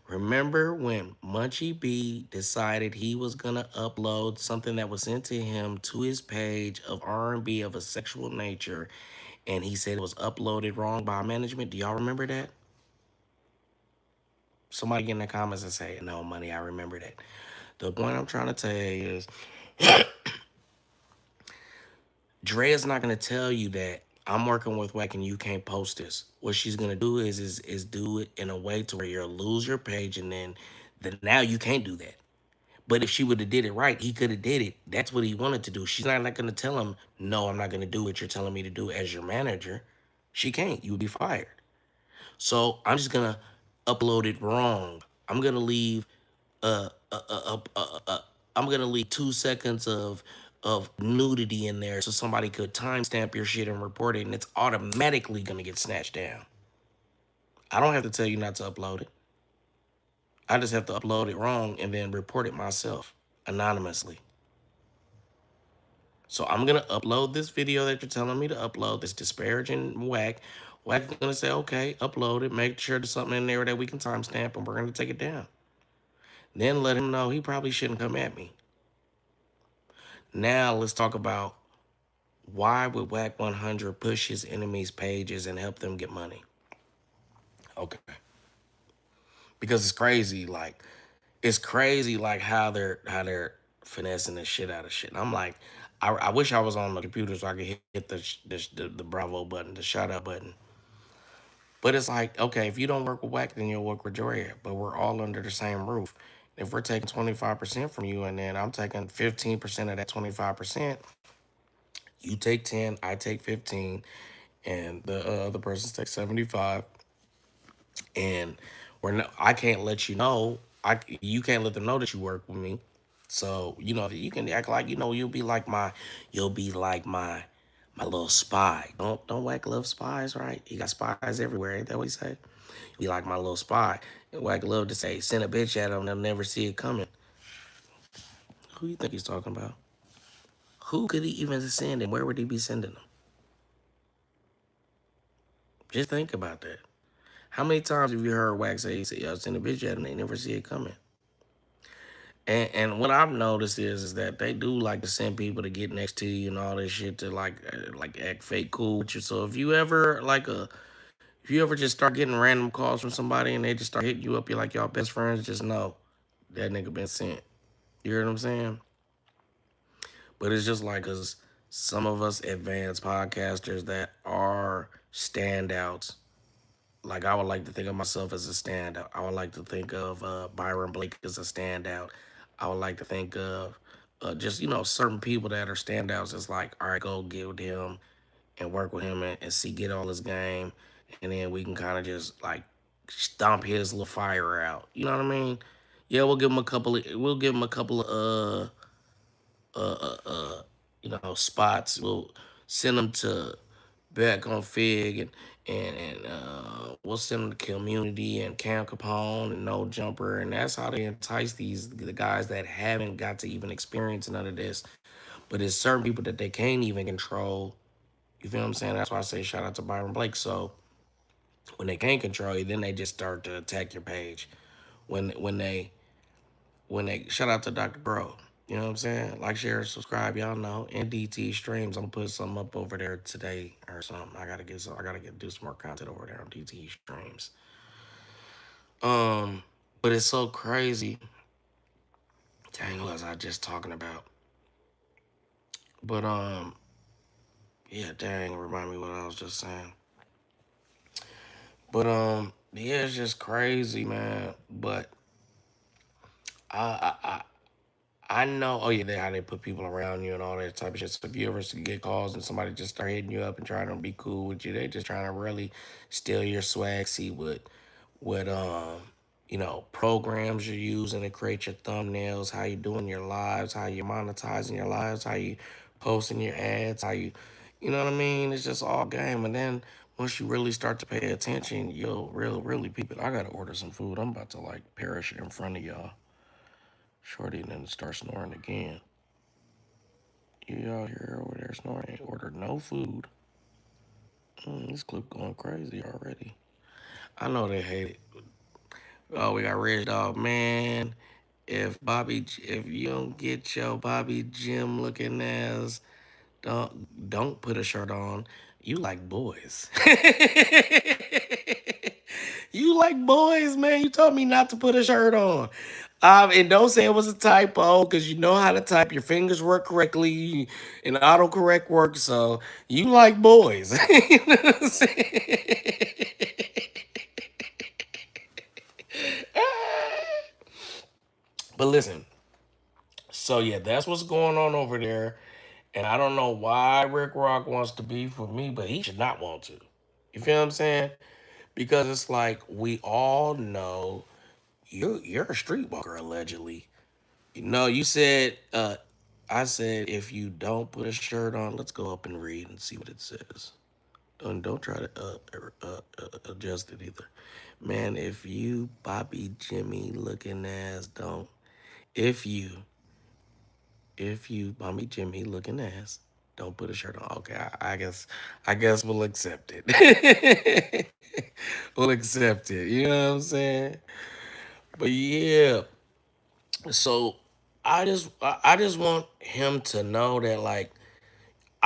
Remember when Munchie B decided he was gonna upload something that was sent to him to his page of R&B of a sexual nature, and he said it was uploaded wrong by management? Do y'all remember that? Somebody get in the comments and say, no, money, I remember that. The point I'm trying to tell you is Drea's not gonna tell you that I'm working with Wack and you can't post this. What she's gonna do is do it in a way to where you'll lose your page, and then now you can't do that. But if she would have did it right, he could have did it. That's what he wanted to do. She's not like gonna tell him, no, I'm not gonna do what you're telling me to do as your manager. She can't. You would be fired. So I'm just gonna upload it wrong. I'm gonna leave I'm gonna leave 2 seconds of nudity in there so somebody could timestamp your shit and report it, and it's automatically gonna get snatched down. I don't have to tell you not to upload it. I just have to upload it wrong and then report it myself anonymously. So I'm gonna upload this video that you're telling me to upload, this disparaging whack. Whack's gonna say, okay, upload it, make sure there's something in there that we can timestamp, and we're gonna take it down. Then let him know he probably shouldn't come at me. Now let's talk about why would Whack 100 push his enemies' pages and help them get money? Okay, because it's crazy like how they're finessing the shit out of shit. And I'm like, I wish I was on the computer so I could hit the bravo button, the shout out button. But it's like, okay, if you don't work with Whack, then you'll work with Drea. But we're all under the same roof. If we're taking 25% from you and then I'm taking 15% of that 25%, you take 10, I take 15, and the other person takes 75. And I can't let you know. You can't let them know that you work with me. So you can act like you'll be like my little spy. Don't Whack love spies, right? He got spies everywhere. Ain't that what he say? Be like my little spy. And Whack love to say send a bitch at him. They'll never see it coming. Who you think he's talking about? Who could he even send and where would he be sending them? Just think about that. How many times have you heard Whack say, "Yo, send a bitch at him"? They never see it coming. And what I've noticed is that they do like to send people to get next to you and all this shit to like act fake cool with you. So if you ever just start getting random calls from somebody and they just start hitting you up, you're like y'all best friends, just know that nigga been sent. You hear what I'm saying? But it's just like cause some of us advanced podcasters that are standouts. Like I would like to think of myself as a standout. I would like to think of Byron Blake as a standout. I would like to think of just certain people that are standouts. It's like, all right, go get with him and work with him and see get all his game, and then we can kind of just like stomp his little fire out. You know what I mean? Yeah, we'll give him a couple of spots. We'll send them to back on Fig and we'll send them to Community and Cam Capone and No Jumper, and that's how they entice the guys that haven't got to even experience none of this. But it's certain people that they can't even control. You feel what I'm saying? That's why I say shout out to Byron Blake. So when they can't control you, then they just start to attack your page. When they shout out to Dr. Bro. You know what I'm saying? Like, share, subscribe. Y'all know. NDT streams. I'm gonna put something up over there today or something. I gotta get do some more content over there on DT streams. Um, but it's so crazy. Dang, what was I just talking about? But yeah, dang, remind me what I was just saying. But yeah, it's just crazy, man. But I I know. Oh yeah, how they put people around you and all that type of shit. So if you ever get calls and somebody just start hitting you up and trying to be cool with you, they just trying to really steal your swag. See what programs you're using to create your thumbnails, how you doing your lives, how you monetizing your lives, how you posting your ads, how you know what I mean. It's just all game. And then once you really start to pay attention, you'll really peep it. I gotta order some food. I'm about to like perish in front of y'all. Shorty then start snoring again. You out here over there snoring, ain't ordered no food. This clip going crazy already. I know they hate it. Oh, we got Rich Dog, man. If you don't get your Bobby Jim looking ass, don't put a shirt on. You like boys. You like boys, man. You told me not to put a shirt on. And don't say it was a typo because you know how to type. Your fingers work correctly and autocorrect works. So you like boys. You know what I'm saying? But listen, so yeah, that's what's going on over there. And I don't know why Rick Rock wants to be for me, but he should not want to. You feel what I'm saying? Because it's like we all know you're a streetwalker allegedly. No, you said I said if you don't put a shirt on, let's go up and read and see what it says. And don't try to adjust it either. Man, if you Bobby Jimmy looking ass don't if you if you bummy Jimmy looking ass don't put a shirt on. Okay, I guess we'll accept it. We'll accept it. You know what I'm saying? But yeah, so I just want him to know that like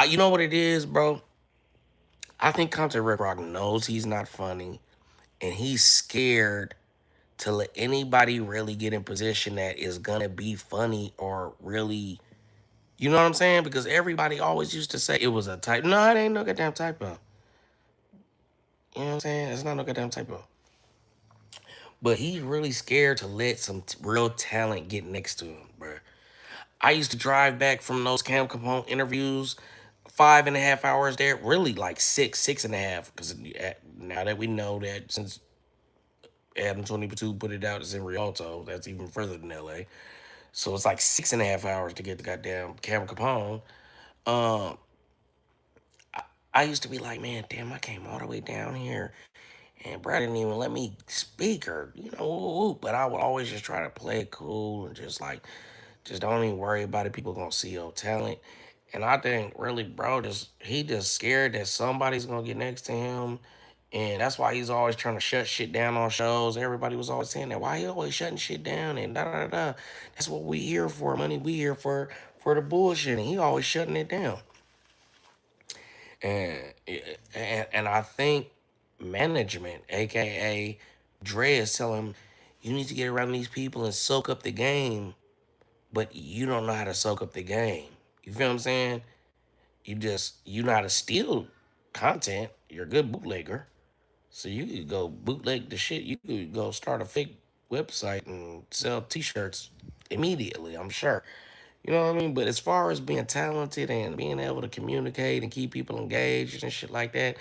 you know what it is, bro. I think Compton Ricc Rocc knows he's not funny, and he's scared to let anybody really get in position that is gonna be funny or really, you know what I'm saying? Because everybody always used to say it was a type. No, it ain't no goddamn typo. You know what I'm saying? It's not no goddamn typo. But he's really scared to let some real talent get next to him, bro. I used to drive back from those Cam Capone interviews, 5.5 hours there, really like six and a half. Because now that we know that since Adam 22 put it out, it's in Rialto, that's even further than LA. So it's like 6.5 hours to get the goddamn Cam Capone. Um, I used to be like, man, damn, I came all the way down here and bro didn't even let me speak or, but I would always just try to play it cool and just like, just don't even worry about it. People gonna see your talent. And I think really, bro, he just scared that somebody's gonna get next to him. And that's why he's always trying to shut shit down on shows. Everybody was always saying that. Why he always shutting shit down and da da da. That's what we here for, money. We here for the bullshit. And he always shutting it down. And and I think management, aka Drea, is telling him, you need to get around these people and soak up the game, but you don't know how to soak up the game. You feel what I'm saying? You know how to steal content. You're a good bootlegger. So you could go bootleg the shit. You could go start a fake website and sell t-shirts immediately, I'm sure. You know what I mean? But as far as being talented and being able to communicate and keep people engaged and shit like that,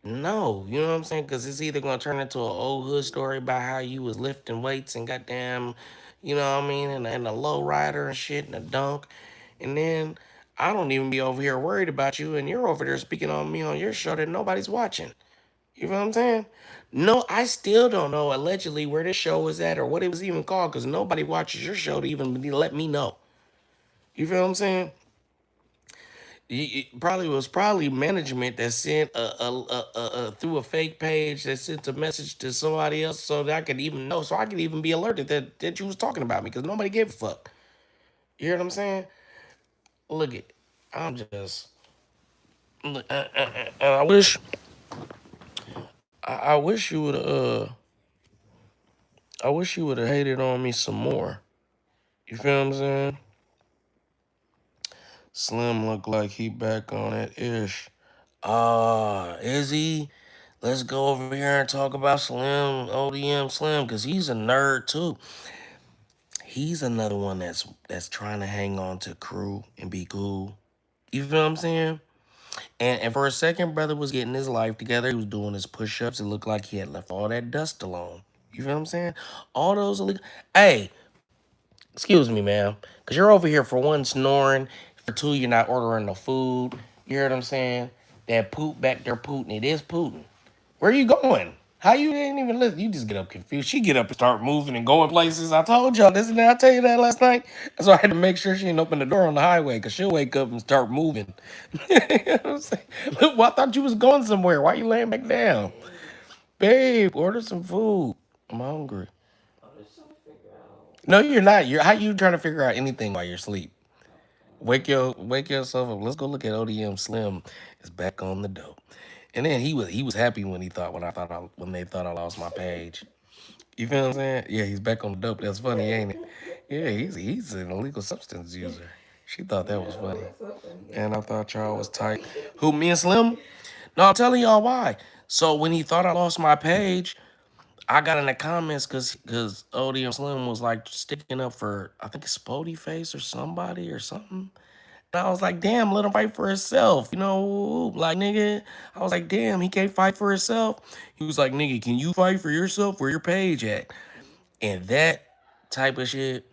no, you know what I'm saying? Because it's either gonna turn into an old hood story about how you was lifting weights and goddamn, you know what I mean, and a low rider and shit and a dunk, and then I don't even be over here worried about you, and you're over there speaking on me on your show that nobody's watching. You feel what I'm saying? No, I still don't know allegedly where this show was at or what it was even called because nobody watches your show to even let me know. You feel what I'm saying? It probably was probably management that sent through a fake page that sent a message to somebody else so that I could even know, so I could even be alerted that you was talking about me because nobody gave a fuck. You hear what I'm saying? Look it, I'm just, and I wish you would I wish you would have hated on me some more. You feel what I'm saying? Slim look like he back on it ish. Is he? Let's go over here and talk about Slim, ODM Slim, because he's a nerd too. He's another one that's trying to hang on to crew and be cool. You feel what I'm saying? And for a second, brother was getting his life together. He was doing his push-ups. It looked like he had left all that dust alone. You feel what I'm saying? All those illegal. Hey, excuse me, ma'am, because you're over here for one snoring, for two you're not ordering the food. You hear what I'm saying? That poop back there Putin. It is Putin. Where are you going? How you didn't even listen? You just get up confused. She get up and start moving and going places. I told y'all this and that. I tell you that last night. So I had to make sure she didn't open the door on the highway because she'll wake up and start moving. You know what I'm saying? Look, well, I thought you was going somewhere. Why you laying back down? Babe, order some food. I'm hungry. No, you're not. You're how you trying to figure out anything while you're asleep? Wake yourself up. Let's go look at ODM Slim is back on the dope. And then he was happy when when they thought I lost my page. You feel what I'm saying? Yeah, he's back on the dope. That's funny, ain't it? Yeah, he's an illegal substance user. She thought that was funny. And I thought y'all was tight. Who, me and Slim? No, I'm telling y'all why. So when he thought I lost my page, I got in the comments because ODM Slim was like sticking up for I think Spoetyface or somebody or something. And I was like, damn, let him fight for himself. You know, like nigga. I was like, damn, he can't fight for himself. He was like, nigga, can you fight for yourself? Where your page at? And that type of shit,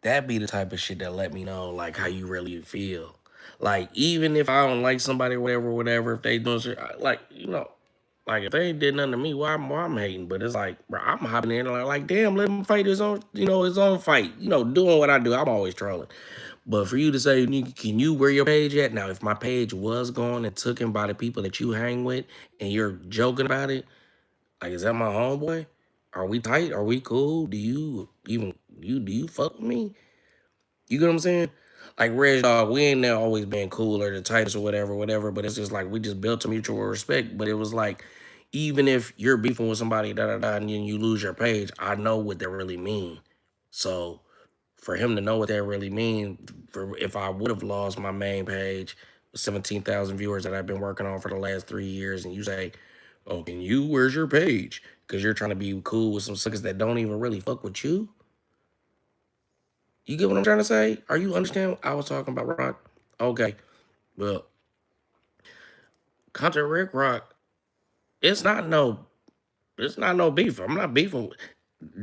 that be the type of shit that let me know like how you really feel. Like even if I don't like somebody, whatever, if they doing shit, like. Like if they ain't did nothing to me, why I'm hating? But it's like, bro, I'm hopping in like, damn, let him fight his own, his own fight. Doing what I do. I'm always trolling. But for you to say, can you where your page at? Now, if my page was gone and taken by the people that you hang with, and you're joking about it, like, is that my homeboy? Are we tight? Are we cool? Do you fuck with me? You get what I'm saying? Like Reg Dog, we ain't never always been cool or the tightest or whatever. But it's just like we just built a mutual respect. But it was like, even if you're beefing with somebody, and then you lose your page, I know what that really mean. So for him to know what that really mean, for if I would have lost my main page, 17,000 viewers that I've been working on for the last 3 years, and you say, "Oh, can you? Where's your page?" Because you're trying to be cool with some suckers that don't even really fuck with you. You get what I'm trying to say? Are you understand what I was talking about, Rock? Okay. Well, Compton Ricc Rocc, it's not no it's not no beef. I'm not beefing.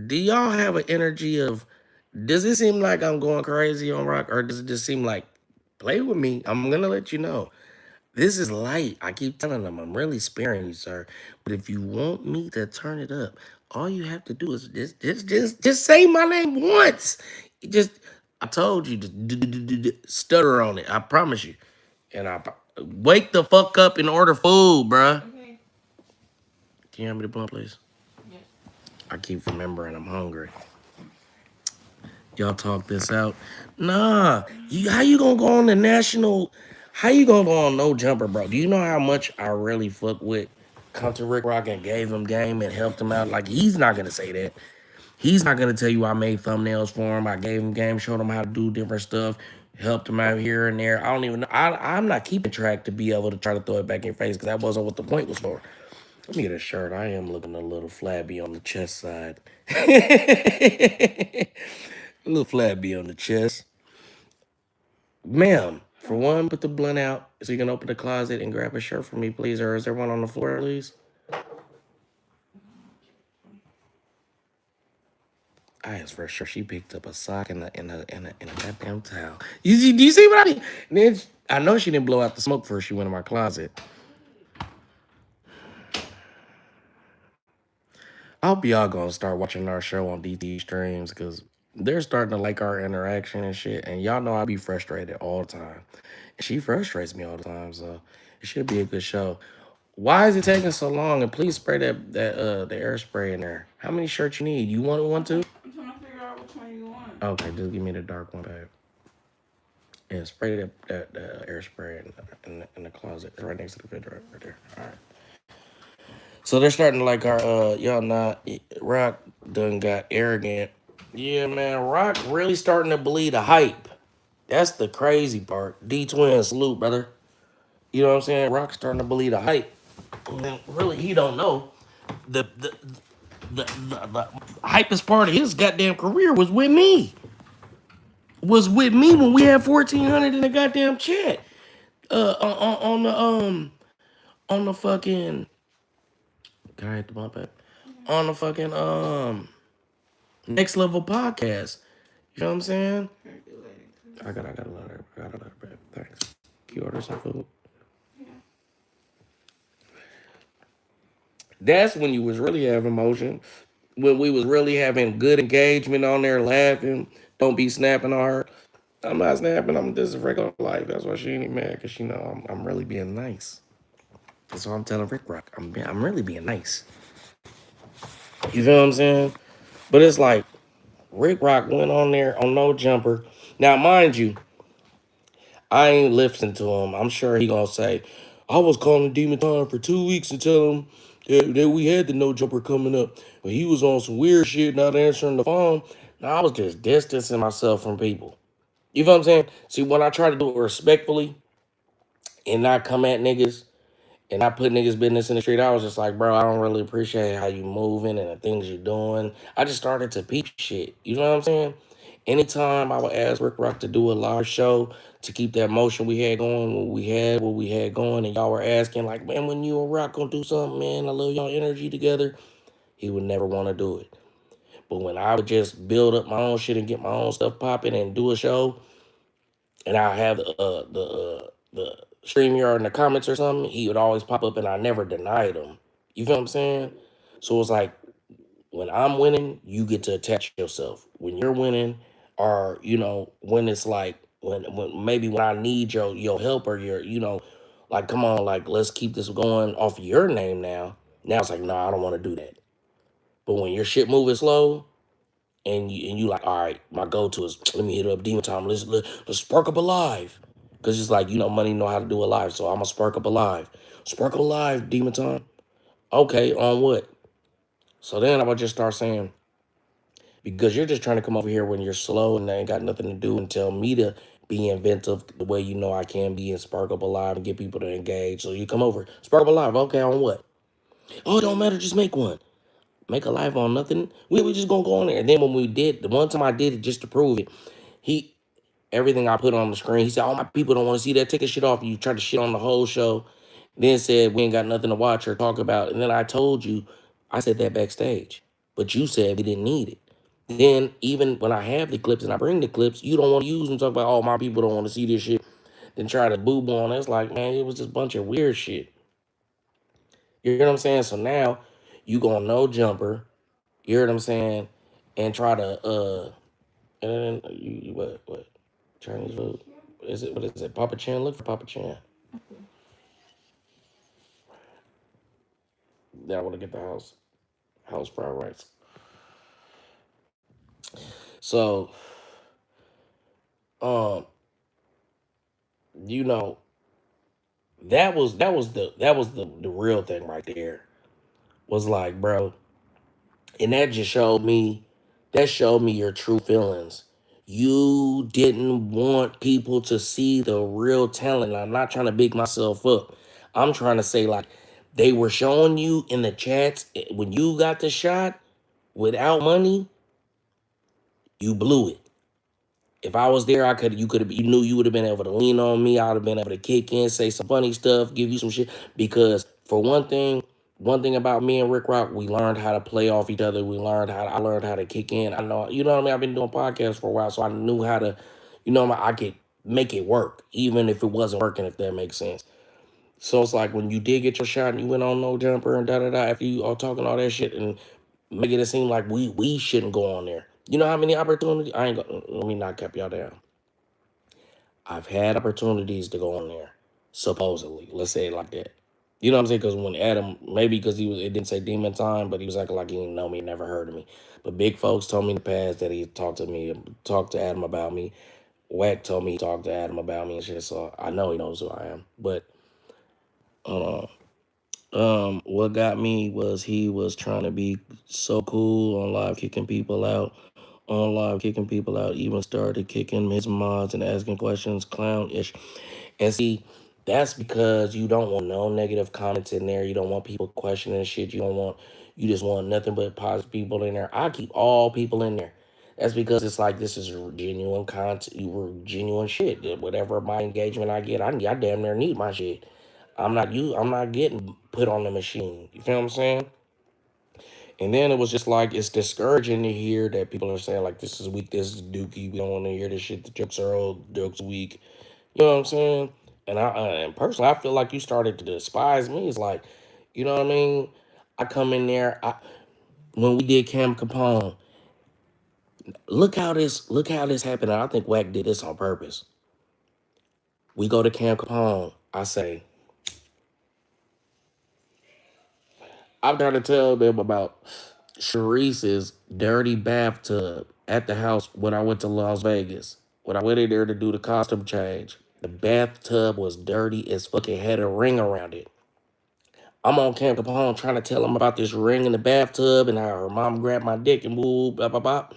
Do y'all have an energy of, does it seem like I'm going crazy on Rock, or does it just seem like, play with me? I'm gonna let you know. This is light. I keep telling them I'm really sparing you, sir. But if you want me to turn it up, all you have to do is just say my name once. Just I told you to stutter on it. I promise you. And I wake the fuck up and order food, bruh. Okay. Can you hand me the blunt, please? Yes. I keep remembering I'm hungry. Y'all talk this out. Nah, how you gonna go on the national? How you gonna go on No Jumper, bro? Do you know how much I really fuck with Compton Ricc Rocc and gave him game and helped him out? Like, he's not gonna say that. He's not gonna tell you I made thumbnails for him. I gave him game, showed him how to do different stuff, helped him out here and there. I don't even know. I'm not keeping track to be able to try to throw it back in your face because that wasn't what the point was for. Let me get a shirt. I am looking a little flabby on the chest side. A little flabby on the chest. Ma'am, for one, put the blunt out so you can open the closet and grab a shirt for me, please. Or is there one on the floor, please? I asked for a shirt. She picked up a sock and a goddamn towel. Do you see what I mean? And then I know she didn't blow out the smoke before she went in my closet. I hope y'all gonna start watching our show on DT streams because they're starting to like our interaction and shit. And y'all know I be frustrated all the time. And she frustrates me all the time, so it should be a good show. Why is it taking so long? And please spray the air spray in there. How many shirts you need? You want one too? I'm trying to figure out which one you want. Okay, just give me the dark one, babe. And spray that air spray in the closet right next to the refrigerator right there. All right. So they're starting to like our y'all not Rock done got arrogant. Yeah, man, Rock really starting to believe the hype. That's the crazy part. D Twin salute, brother. You know what I'm saying? Rock starting to believe the hype. And really, he don't know the the hypest part of his goddamn career was with me. Was with me when we had 1,400 in the goddamn chat. On the fucking. Can I hit the bump back? On the fucking Next Level podcast. You know what I'm saying? I got a letter. I got a letter back. Thanks. Can you order some food? Yeah. That's when you was really having emotion. When we was really having good engagement on there, laughing. Don't be snapping on her. I'm not snapping. I'm just regular life. That's why she ain't mad, because she know I'm really being nice. That's what I'm telling Ricc Rocc. I'm really being nice. You feel what I'm saying? But it's like Ricc Rocc went on there on No Jumper. Now, mind you, I ain't listening to him. I'm sure he gonna say, I was calling Demon Time for 2 weeks to tell him that we had the No Jumper coming up. But he was on some weird shit, not answering the phone. Now, I was just distancing myself from people. You feel what I'm saying? See, when I try to do it respectfully and not come at niggas and not put niggas' business in the street, I was just like, bro, I don't really appreciate how you moving and the things you're doing. I just started to peep shit. You know what I'm saying? Anytime I would ask Ricc Rocc to do a live show to keep that motion we had going, what we had going, and y'all were asking, like, man, when you and Rock gonna do something, man, I love y'all energy together, he would never want to do it. But when I would just build up my own shit and get my own stuff popping and do a show, and I have the StreamYard in the comments or something, he would always pop up, and I never denied him. You feel what I'm saying? So it's like when I'm winning, you get to attach yourself. When you're winning, or when it's like when maybe when I need your help or your like come on, like let's keep this going off of your name now. Now it's like, no, I don't want to do that. But when your shit moving slow and you like, all right, my go-to is let me hit up Demon Time. Let's spark up a live. Cause it's like, money know how to do a live. So I'ma spark up a live. Spark up a live, Demon Time. Okay, on what? So then I would just start saying, because you're just trying to come over here when you're slow and I ain't got nothing to do and tell me to be inventive the way I can be and spark up a live and get people to engage. So you come over, spark up a live. Okay, on what? Oh, it don't matter. Just make one. Make a live on nothing. We just gonna go on there. And then when we did, the one time I did it just to prove it, he everything I put on the screen, he said, "Oh, my people don't want to see that. Take a shit off." You tried to shit on the whole show. Then said we ain't got nothing to watch or talk about. And then I told you, I said that backstage, but you said we didn't need it. Then even when I have the clips and I bring the clips, you don't want to use them. Talk about, oh, my people don't want to see this shit. Then try to boo boo on it. It's like, man, it was just a bunch of weird shit. You know what I'm saying? So now you going no jumper. You hear what I'm saying? And try to and then what Chinese food? Is it what is it? Papa Chan? Look for Papa Chan. Then I want to get the house fried rice. So um, you know, that was the real thing right there. Was like, bro, and that showed me your true feelings. You didn't want people to see the real talent. I'm not trying to big myself up. I'm trying to say, like, they were showing you in the chats when you got the shot without money, you blew it. If I was there, you knew you would have been able to lean on me. I would have been able to kick in, say some funny stuff, give you some shit. Because for one thing about me and Rick Rock, we learned how to play off each other. I learned how to kick in. I know, you know what I mean? I've been doing podcasts for a while, so I knew how to, I could make it work, even if it wasn't working, if that makes sense. So it's like when you did get your shot and you went on no jumper and da da da after you all talking all that shit and making it seem like we shouldn't go on there. You know how many opportunities? I ain't gonna let me not cap y'all down. I've had opportunities to go on there, supposedly. Let's say it like that. You know what I'm saying? Because when Adam, maybe because it didn't say demon time, but he was acting like he didn't know me, never heard of me. But big folks told me in the past that he talked to Adam about me. Wack told me he talked to Adam about me and shit. So I know he knows who I am. But hold on. What got me was he was trying to be so cool on live, kicking people out. On live, kicking people out. Even started kicking his mods and asking questions, clownish. And see, that's because you don't want no negative comments in there. You don't want people questioning shit. You just want nothing but positive people in there. I keep all people in there. That's because it's like this is genuine content, genuine shit. Whatever my engagement I get, I damn near need my shit. I'm not getting put on the machine. You feel what I'm saying? And then it was just like it's discouraging to hear that people are saying like this is weak, this is dookie. We don't want to hear this shit. The jokes are old, jokes weak. You know what I'm saying? And personally, I feel like you started to despise me. It's like, you know what I mean? I come in there. When we did Cam Capone, look how this happened. And I think Wack did this on purpose. We go to Cam Capone. I say, I'm trying to tell them about Sharice's dirty bathtub at the house when I went to Las Vegas. When I went in there to do the costume change, the bathtub was dirty as fuck. It had a ring around it. I'm on Cam Capone trying to tell him about this ring in the bathtub and how her mom grabbed my dick and boo, blah, blah, blah.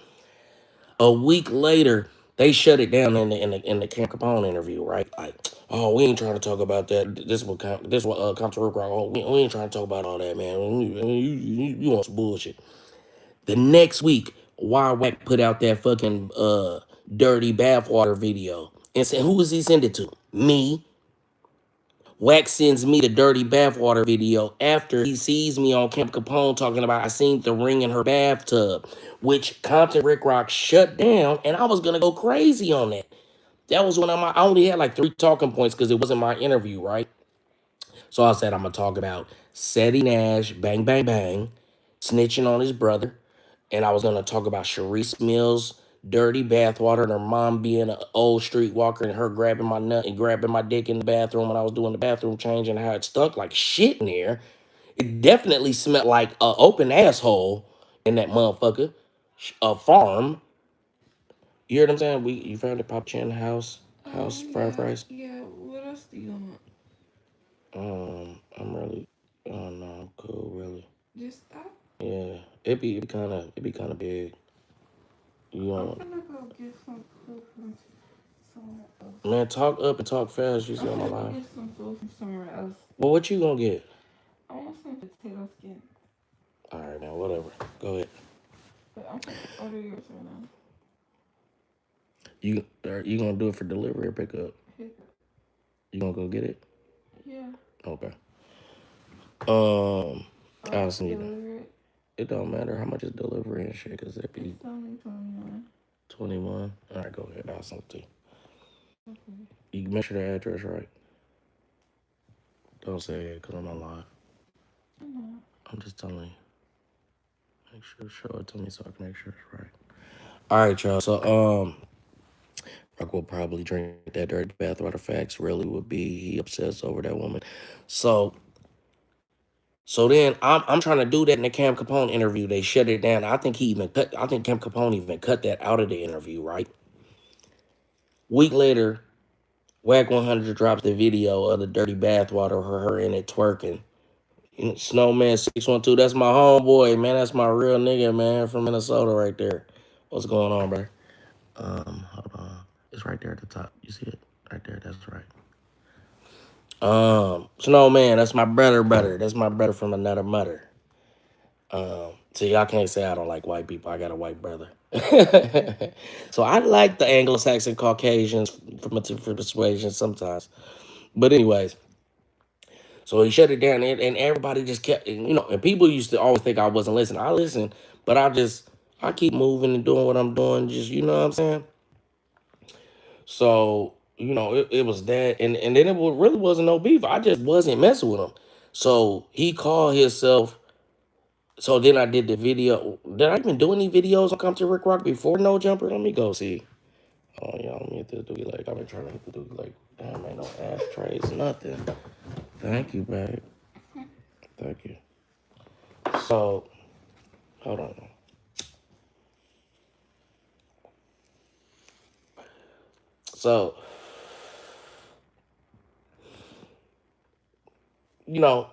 A week later, they shut it down in the Cam Capone interview, right? Like, oh, we ain't trying to talk about that. This is what Compton Ricc Rocc. Oh, we ain't trying to talk about all that, man. You want some bullshit. The next week, Wack put out that fucking dirty bathwater video and said, who does he send it to? Me. Wax sends me the dirty bathwater video after he sees me on Camp Capone talking about I seen the ring in her bathtub, which Compton Ricc Rocc shut down, and I was gonna go crazy on that. That was when I only had like 3 talking points because it wasn't my interview, right? So I said I'm gonna talk about Seti Nash, bang bang bang, snitching on his brother, and I was gonna talk about Sharice Mills, dirty bathwater, and her mom being an old streetwalker, and her grabbing my nut and grabbing my dick in the bathroom when I was doing the bathroom change, and how it stunk like shit in there. It definitely smelled like an open asshole in that motherfucker. A farm. You hear what I'm saying? You found the Pop Chan house fried Yeah, rice. yeah. What else do you want? I'm really. Oh no, I'm cool. Really. Just stop. Yeah, it be kind of big. You I'm know, finna go get some food from somewhere else. man, talk up and talk fast. You I'm see on my finna go live. get some food from somewhere else. Well, what you gonna get? I want some potato skin, All right, now whatever. Go ahead. but I'm finna order yours right now. You gonna do it for delivery or pickup? Pick up. You gonna go get it? Yeah. Okay. Um, Or I'll send you that. deliver it. It don't matter how much is delivery and shit, cause it be It's only 29. 21. All right, go ahead. I'll send it to you. Okay. You make sure the address right. Don't say it, cause I'm not lying. I know. I'm just telling you. Make sure show it to me so I can make sure it's right. All right, y'all. So Rock will probably drink that dirty bathwater. Facts really would be he obsessed over that woman. So then I'm trying to do that in the Cam Capone interview. They shut it down. I think Cam Capone even cut that out of the interview, right? Week later, Whack 100 drops the video of the dirty bathwater, her in it twerking. Snowman 612, that's my homeboy, man. That's my real nigga, man, from Minnesota right there. What's going on, bro? Hold on. It's right there at the top. You see it? Right there, that's right. Snowman, that's my brother. That's my brother from another mother. So y'all can't say I don't like white people. I got a white brother. So I like the Anglo-Saxon Caucasians from a different persuasion sometimes. But anyways, so he shut it down, and everybody just kept, and people used to always think I wasn't listening. I listen, but I keep moving and doing what I'm doing, just, you know what I'm saying? So, it was that, and then really wasn't no beef. I just wasn't messing with him. So he called himself. So then I did the video. Did I even do any videos on Compton Ricc Rocc before No Jumper? Let me go see. Oh, yeah, let me hit the doogie leg. I've been trying to hit the doogie leg. Damn, ain't no ashtrays, nothing. Thank you, babe. Thank you. So, hold on. So, you know,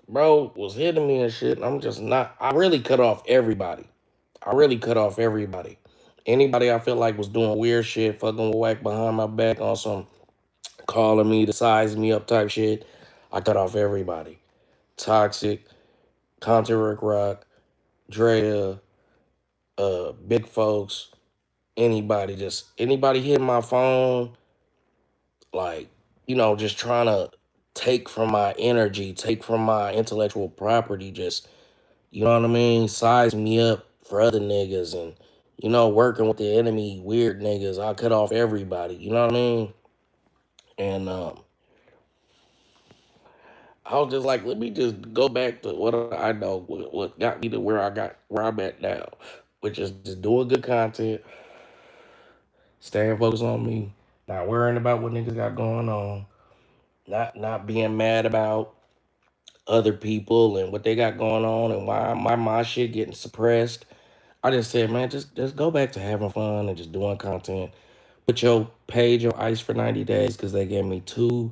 bro was hitting me and shit. And I'm just not. I really cut off everybody. Anybody I feel like was doing weird shit, fucking with Whack behind my back on some calling me to size me up type shit, I cut off everybody. Toxic, Compton Ricc Rocc, Drea, big folks, anybody hitting my phone, like, just trying to take from my energy, take from my intellectual property, just, you know what I mean, size me up for other niggas and, working with the enemy, weird niggas. I cut off everybody, you know what I mean? And I was just like, let me just go back to what I know, what got me to where I'm at now, which is just doing good content, staying focused on me, not worrying about what niggas got going on, not being mad about other people and what they got going on and why my shit getting suppressed. I just said, man, just go back to having fun and just doing content. Put your page on ice for 90 days because they gave me two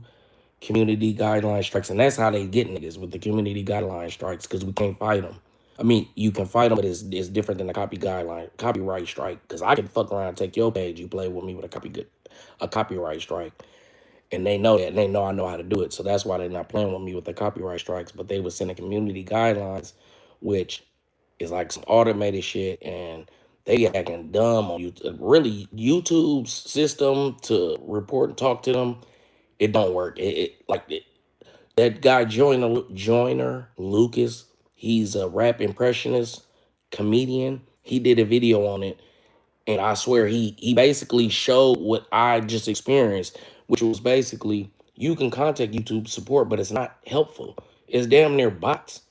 community guideline strikes, and that's how they get niggas with the community guideline strikes because we can't fight them. I mean, you can fight them, but it's different than a copyright strike. Because I can fuck around, and take your page, you play with me with a copyright strike, and they know that, and they know I know how to do it. So that's why they're not playing with me with the copyright strikes. But they was sending community guidelines, which is like some automated shit, and they acting dumb on YouTube. Really, YouTube's system to report and talk to them, it don't work. That guy Joyner Lucas, he's a rap impressionist comedian. He did a video on it, and I swear he basically showed what I just experienced, which was basically You can contact YouTube support, but it's not helpful. It's damn near bots.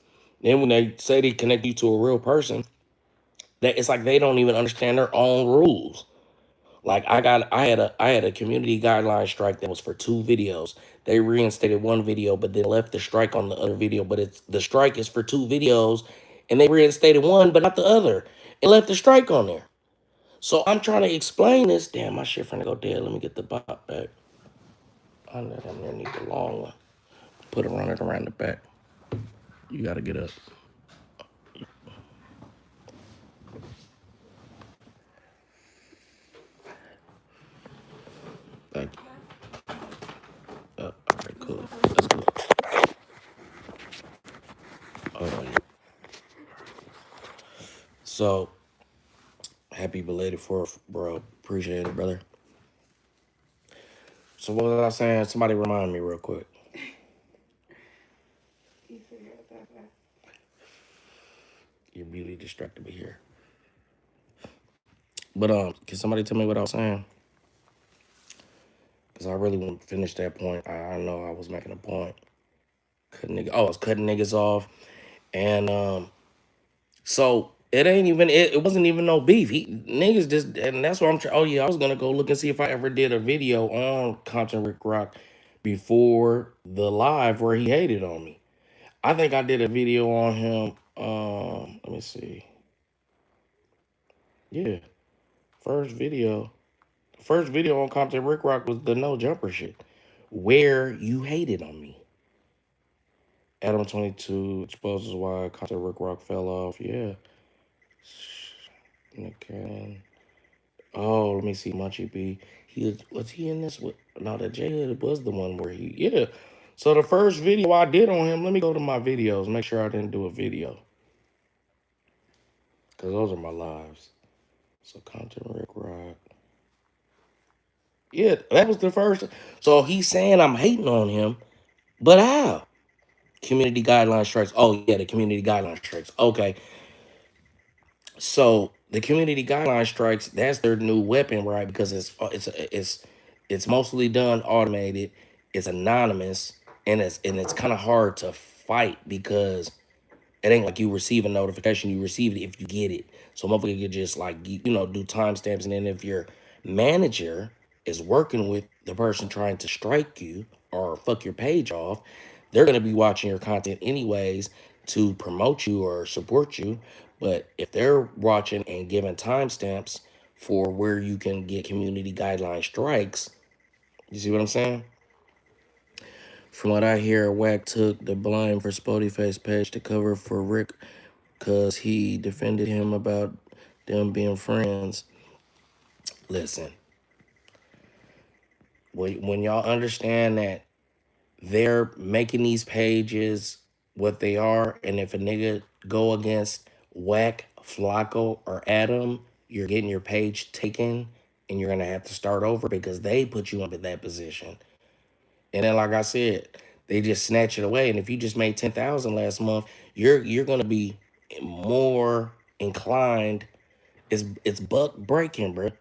Then when they say they connect you to a real person, that it's like they don't even understand their own rules. Like I had a community guideline strike that was for 2 videos. They reinstated 1 video, but then left the strike on the other video. But it's the strike is for 2 videos, and they reinstated one, but not the other, and left the strike on there. So I'm trying to explain this. Damn, my shit finna go dead. Let me get the bot back. I know that there need the long one. Put it around the back. You gotta get up. Thank you. All right, cool. That's cool. Hold on. So happy belated 4th, bro. Appreciate it, brother. So what was I saying? Somebody remind me real quick. You figured that out. You really distracted me here. But can somebody tell me what I was saying? Cause I really want to finish that point. I know I was making a point. I was cutting niggas off, and so it ain't even it wasn't even no beef. Niggas just, and that's what I'm trying. Oh yeah, I was gonna go look and see if I ever did a video on Compton Ricc Rocc before the live where he hated on me. I think I did a video on him. Let me see. Yeah, first video. First video on Compton Ricc Rocc was the no jumper shit, where you hated on me. Adam 22 exposes why Compton Ricc Rocc fell off. Yeah. Okay. Oh, let me see. Munchie B. Was he in this? No, the J Hood was the one where he. Yeah. So the first video I did on him. Let me go to my videos. Make sure I didn't do a video, cause those are my lives. So Compton Ricc Rocc. Yeah, that was the first. So he's saying I'm hating on him, but how? Community guideline strikes. Oh yeah, the community guideline strikes. Okay, so the community guideline strikes. That's their new weapon, right? Because it's mostly done automated. It's anonymous, and it's kind of hard to fight because it ain't like you receive a notification. You receive it if you get it. So motherfucker could just like do timestamps, and then if your manager is working with the person trying to strike you or fuck your page off, they're gonna be watching your content anyways to promote you or support you. But if they're watching and giving timestamps for where you can get community guideline strikes, you see what I'm saying? From what I hear, Wack took the blame for Spoetyface page to cover for Rick because he defended him about them being friends. Listen, when y'all understand that they're making these pages what they are, and if a nigga go against Wack, Flacco, or Adam, you're getting your page taken, and you're gonna have to start over because they put you into that position. And then, like I said, they just snatch it away. And if you just made 10,000 last month, you're gonna be more inclined. It's buck breaking, bro.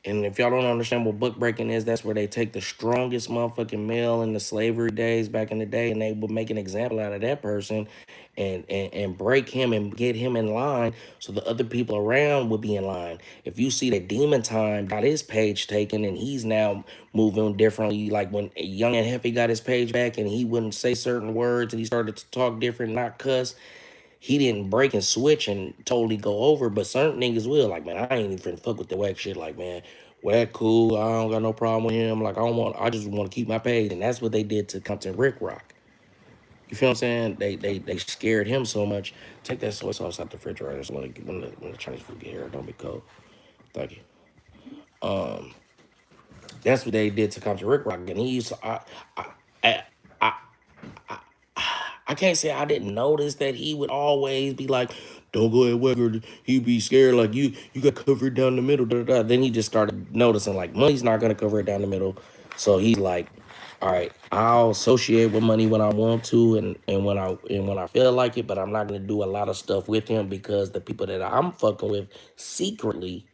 And if y'all don't understand what book breaking is, that's where they take the strongest motherfucking male in the slavery days back in the day, and they would make an example out of that person and break him and get him in line so the other people around would be in line. If you see that Demon Time got his page taken and he's now moving differently, like when Young and Heffy got his page back and he wouldn't say certain words and he started to talk different, not cuss, he didn't break and switch and totally go over, but certain niggas will. Like, man, I ain't even fuck with the Wack shit. Like, man, Wack cool. I don't got no problem with him. Like, I just want to keep my page. And that's what they did to Compton Ricc Rocc. You feel what I'm saying? They scared him so much. Take that soy sauce out the refrigerator. So when the Chinese food get here, don't be cold. Thank you. That's what they did to Compton Ricc Rocc. And he used to, I, I, I can't say I didn't notice that he would always be like, "Don't go at Wegger." He'd be scared like you got covered down the middle. Da, da, da. Then he just started noticing like money's not gonna cover it down the middle. So he's like, "All right, I'll associate with money when I want to and when I feel like it, but I'm not gonna do a lot of stuff with him because the people that I'm fucking with secretly,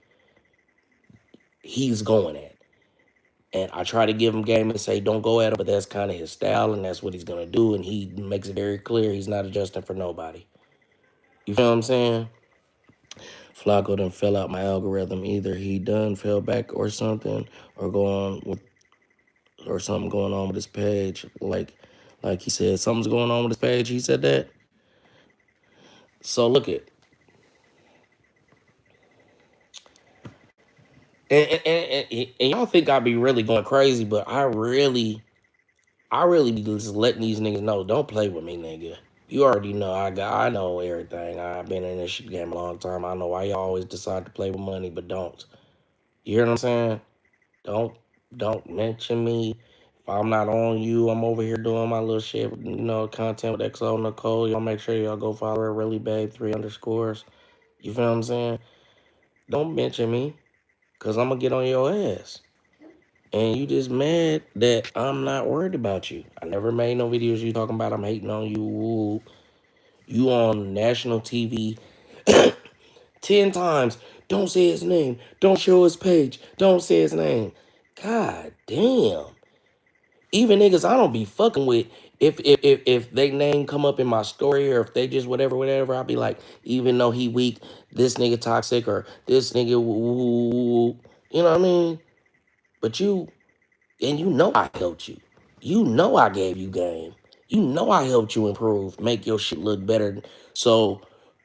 he's going at." And I try to give him game and say, don't go at him, but that's kind of his style, and that's what he's going to do. And he makes it very clear he's not adjusting for nobody. You feel what I'm saying? Flacco done fell out my algorithm. Either he done fell back or something, or go on with, or something going on with his page. Like he said, something's going on with his page. He said that. So look at, and y'all think I be really going crazy, but I really be just letting these niggas know, don't play with me, nigga. You already know I know everything. I've been in this shit game a long time. I know why y'all always decide to play with money, but don't. You hear what I'm saying? Don't don't mention me. If I'm not on you, I'm over here doing my little shit, content with XO Nicole. Y'all make sure y'all go follow her, really babe, 3 underscores. You feel what I'm saying? Don't mention me, cause I'm gonna get on your ass. And you just mad that I'm not worried about you. I never made no videos you talking about I'm hating on you. Ooh. You on national TV 10 times. Don't say his name. Don't show his page. Don't say his name. God damn. Even niggas I don't be fucking with, if they name come up in my story, or if they just whatever, I'll be like, even though he weak, this nigga toxic, or this nigga woo. You know what I mean? But and you know I helped you. You know I gave you game. You know I helped you improve, make your shit look better. So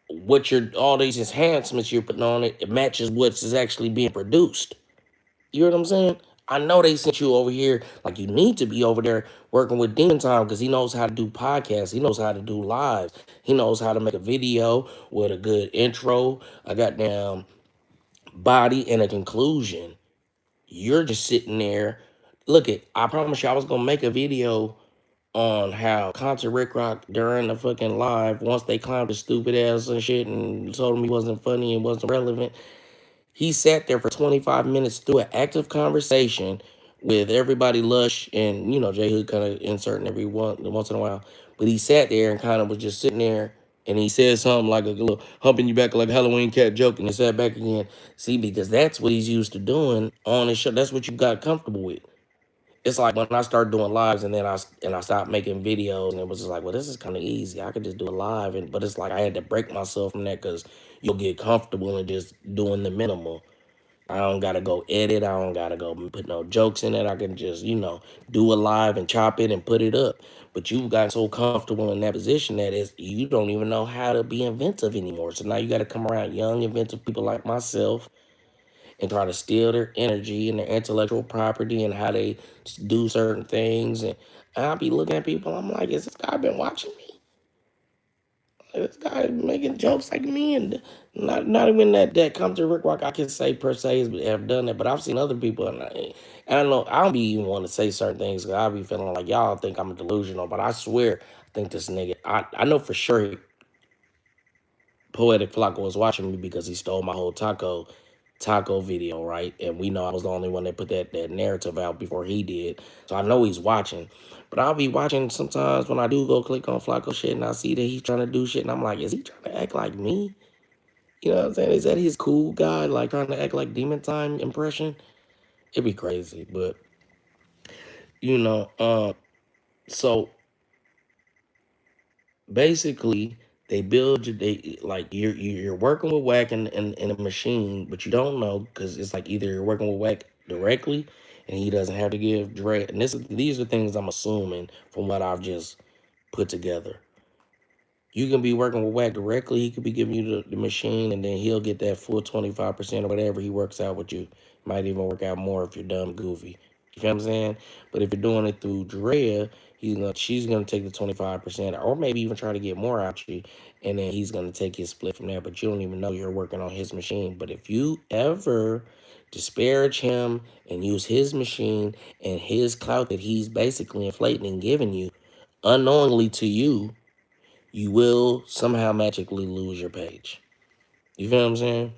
what you're all these enhancements you're putting on it matches what's actually being produced. You know what I'm saying? I know they sent you over here like you need to be over there working with Demon Time, because he knows how to do podcasts. He knows how to do lives. He knows how to make a video with a good intro, a goddamn body, and a conclusion. You're just sitting there. Look it, I promise you I was gonna make a video on how Compton Ricc Rocc during the fucking live, once they clowned his stupid ass and shit and told him he wasn't funny and wasn't relevant, he sat there for 25 minutes through an active conversation with everybody lush, and J Hood kind of inserting every once in a while. But he sat there and kind of was just sitting there, and he said something like a little humping you back like a Halloween cat joke, and he sat back again. See, because that's what he's used to doing on his show. That's what you got comfortable with. It's like when I started doing lives, and then I stopped making videos, and it was just like, well, this is kind of easy. I could just do a live, but it's like I had to break myself from that, because you'll get comfortable in just doing the minimal. I don't gotta go edit. I don't gotta go put no jokes in it. I can just, do a live and chop it and put it up. But you've gotten so comfortable in that position that you don't even know how to be inventive anymore. So now you gotta come around young, inventive people like myself and try to steal their energy and their intellectual property and how they do certain things. And I'll be looking at people, I'm like, is this guy been watching me? This guy making jokes like me, and not even that Compton Ricc Rocc I can say per se have done that, but I've seen other people, and I don't know, I don't be even want to say certain things, because I be feeling like y'all think I'm delusional, but I swear I think this nigga, I know for sure Poetic Flacco was watching me, because he stole my whole taco video, right? And we know I was the only one that put that narrative out before he did. So I know he's watching. But I'll be watching sometimes when I do go click on Flacco shit, and I see that he's trying to do shit, and I'm like, is he trying to act like me? You know what I'm saying? Is that his cool guy, like trying to act like Demon Time impression? It'd be crazy. But you know, so basically they build you, they like you're working with Whack in a machine, but you don't know, because it's like either you're working with Whack directly and he doesn't have to give Drea, and these are things I'm assuming from what I've just put together. You can be working with Wack directly. He could be giving you the machine, and then he'll get that full 25% or whatever he works out with you. Might even work out more if you're dumb goofy. You feel what I'm saying? But if you're doing it through Drea, she's gonna take the 25%, or maybe even try to get more out you, and then he's gonna take his split from there. But you don't even know you're working on his machine. But if you ever disparage him and use his machine and his clout that he's basically inflating and giving you unknowingly to you, you will somehow magically lose your page. You feel what I'm saying?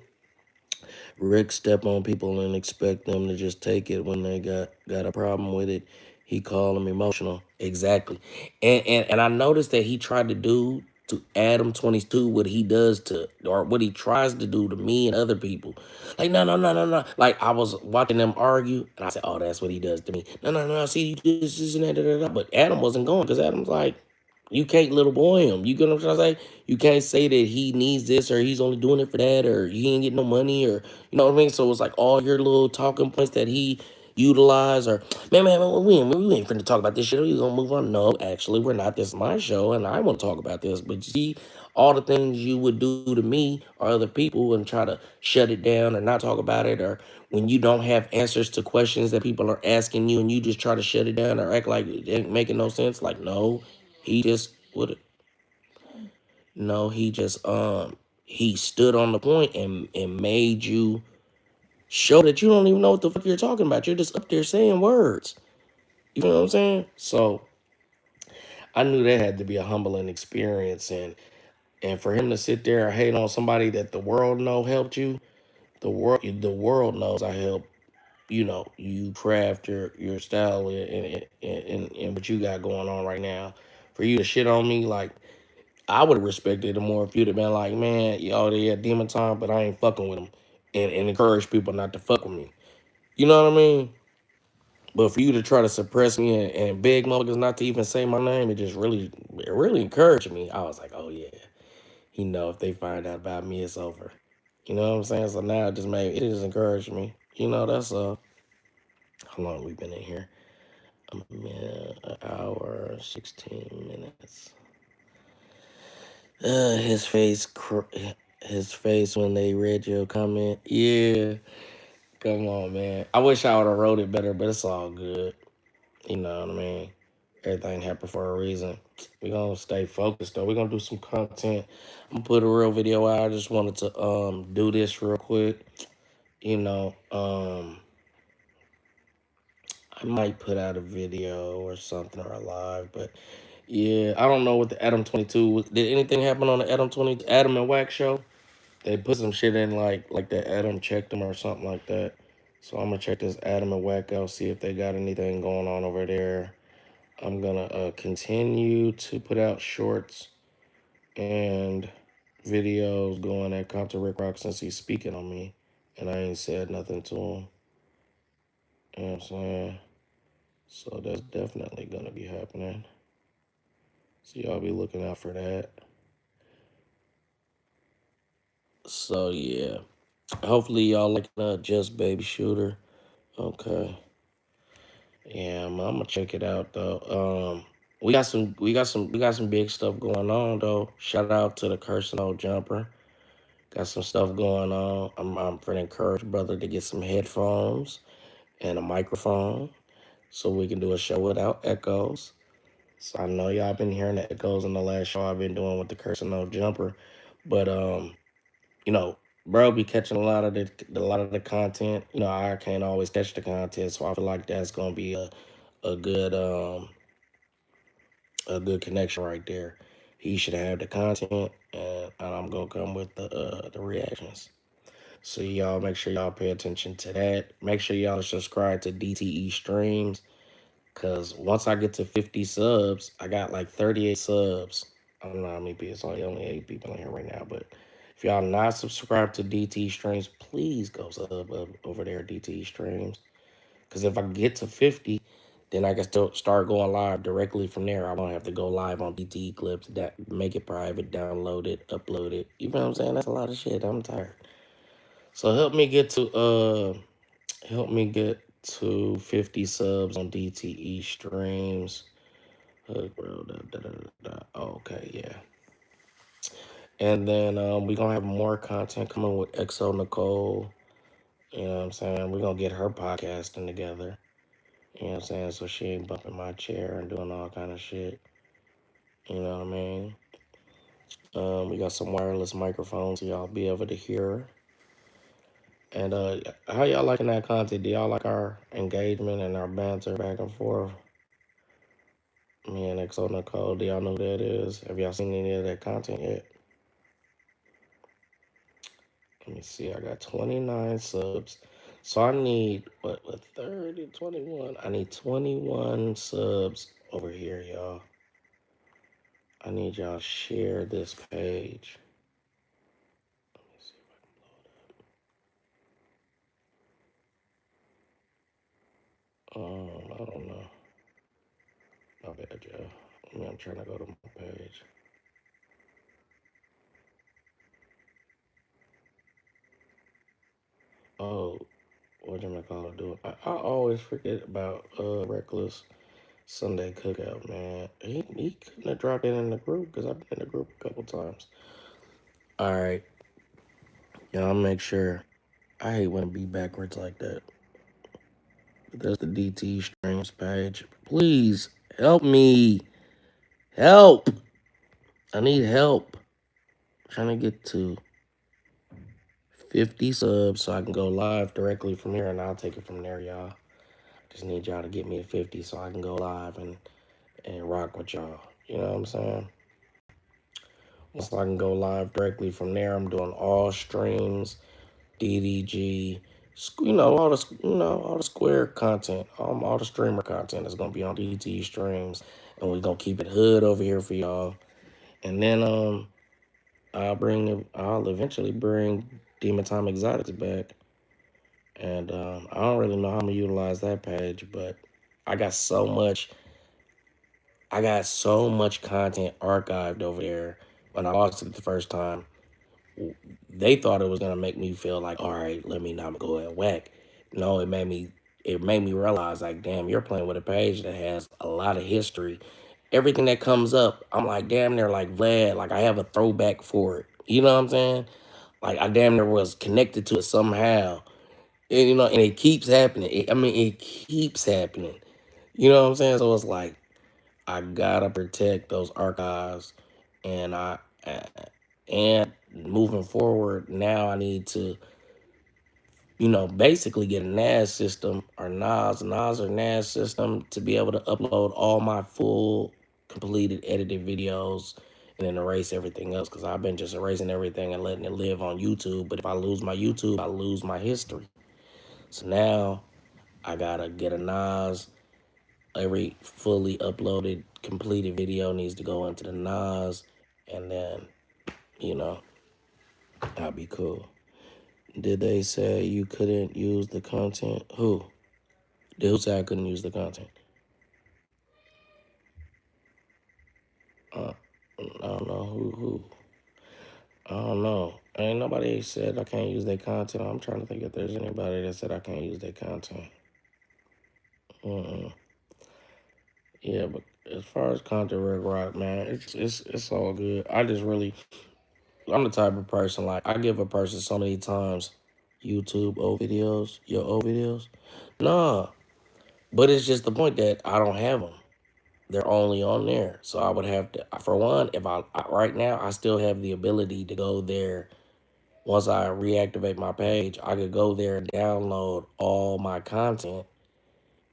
Rick step on people and expect them to just take it when they got a problem with it. He called them emotional. Exactly. And I noticed that he tried to do. to Adam 22 what he does to or what he tries to do to me and other people. Like no no no no no. Like I was watching them argue and I said, oh that's what he does to me. No no no. See you do this and that. Da, da, da. But Adam wasn't going because Adam's like. You can't little boy him. You get what I'm trying to say? You can't say that he needs this or he's only doing it for that or he ain't getting no money or you know what I mean? So it's like all your little talking points that he utilize or we ain't finna talk about this shit. We gonna move on. No, actually we're not. This is my show and I wanna talk about this. But you see all the things you would do to me or other people and try to shut it down or not talk about it or when you don't have answers to questions that people are asking you and you just try to shut it down or act like it ain't making no sense. Like no. He just would no, he just he stood on the point and made you show that you don't even know what the fuck you're talking about. You're just up there saying words. You know what I'm saying? So I knew that had to be a humbling experience and for him to sit there and hate on somebody that the world know helped you, the world knows I helped, you craft your style and what you got going on right now. For you to shit on me like I would have respected it more if you'd have been like, man, y'all they had demon time, but I ain't fucking with them, and encourage people not to fuck with me. You know what I mean? But for you to try to suppress me and beg motherfuckers not to even say my name, it really encouraged me. I was like, oh yeah, if they find out about me, it's over. You know what I'm saying? So now it just encouraged me. That's how long we been in here? An hour, 16 minutes. His face, his face when they read your comment. Yeah, come on, man. I wish I would have wrote it better, but it's all good. You know what I mean? Everything happened for a reason. We gonna stay focused though. We gonna do some content. I'm gonna put a real video out. I just wanted to do this real quick. You know, I might put out a video or something or a live, but yeah, I don't know what the Adam 22 was. Did anything happen on the Adam 20 Adam and Wax show? They put some shit in like that Adam checked them or something like that. So I'm gonna check this Adam and Whack out, see if they got anything going on over there. I'm gonna continue to put out shorts and videos going at Compton Ricc Rocc since he's speaking on me, and I ain't said nothing to him. You know what I'm saying? So that's definitely gonna be happening. So y'all be looking out for that. So yeah, hopefully y'all like Just Baby Shooter. Okay. Yeah, I'm gonna check it out though. We got some big stuff going on though. Shout out to the Cursing Old Jumper. Got some stuff going on. I'm finna encourage brother to get some headphones and a microphone so we can do a show without echoes. So I know y'all been hearing the echoes in the last show I've been doing with the Cursing Old Jumper, but you know, bro be catching a lot of the content. I can't always catch the content, so I feel like that's gonna be a good connection right there. He should have the content, and I'm gonna come with the reactions. So y'all make sure y'all pay attention to that. Make sure y'all subscribe to DTE Streams, cause once I get to 50 subs, I got like 38 subs. I don't know how many people. It's only 8 people in here right now, but if y'all not subscribed to DTE Streams, please go sub up over there at DTE Streams. Because if I get to 50, then I can still start going live directly from there. I won't have to go live on DTE clips, that make it private, download it, upload it. You know what I'm saying? That's a lot of shit. I'm tired. So help me get to 50 subs on DTE Streams. Bro, okay, yeah. And then we gonna have more content coming with XO Nicole. You know what I'm saying? We're gonna get her podcasting together. You know what I'm saying? So she ain't bumping my chair and doing all kind of shit. You know what I mean? We got some wireless microphones so y'all be able to hear. And how y'all liking that content? Do y'all like our engagement and our banter back and forth? Me and XO Nicole, do y'all know who that is? Have y'all seen any of that content yet? Let me see. I got 29 subs. So I need, what 30, 21? I need 21 subs over here, y'all. I need y'all to share this page. Let me see if I can blow it up. I don't know. My bad, y'all. I'm trying to go to my page. Oh, what am I call it? Do I always forget about Reckless Sunday Cookout, man. He couldn't have dropped it in the group because I've been in the group a couple times. All right, y'all make sure. I hate when it be backwards like that. But there's the DT streams page. Please help me. Help. I need help. I'm trying to get to 50 subs so I can go live directly from here, and I'll take it from there, y'all. Just need y'all to get me to 50 so I can go live and rock with y'all. You know what I'm saying? Once I can go live directly from there, I'm doing all streams, DDG, all the square content, all the streamer content is gonna be on DT streams, and we're gonna keep it hood over here for y'all. And then I'll eventually bring Demon Time Exotics back, and I don't really know how I'm gonna utilize that page, but I got so much I got so much content archived over there. When I lost it the first time, they thought it was gonna make me feel like, all right, let me not go and whack. No, it made me realize like, damn, you're playing with a page that has a lot of history. Everything that comes up, I'm like, damn, they're like Vlad, like I have a throwback for it. You know what I'm saying? Like I damn near was connected to it somehow. And, and it keeps happening. It keeps happening. You know what I'm saying? So it's like I gotta protect those archives, and and moving forward now I need to basically get a NAS system or NAS or NAS system to be able to upload all my full completed edited videos and then erase everything else because I've been just erasing everything and letting it live on YouTube. But if I lose my YouTube, I lose my history. So now I gotta get a NAS. Every fully uploaded, completed video needs to go into the NAS, and then, you know, that'll be cool. Did they say you couldn't use the content? Who? Who said I couldn't use the content? Uh, I don't know who. I don't know. Ain't nobody said I can't use their content. I'm trying to think if there's anybody that said I can't use their content. Mm-mm. Yeah, but as far as Compton Ricc Rocc, man, it's all good. I'm the type of person like I give a person so many times YouTube old videos, your old videos. Nah, but it's just the point that I don't have them. They're only on there, so I would have to. For one, if right now I still have the ability to go there. Once I reactivate my page, I could go there and download all my content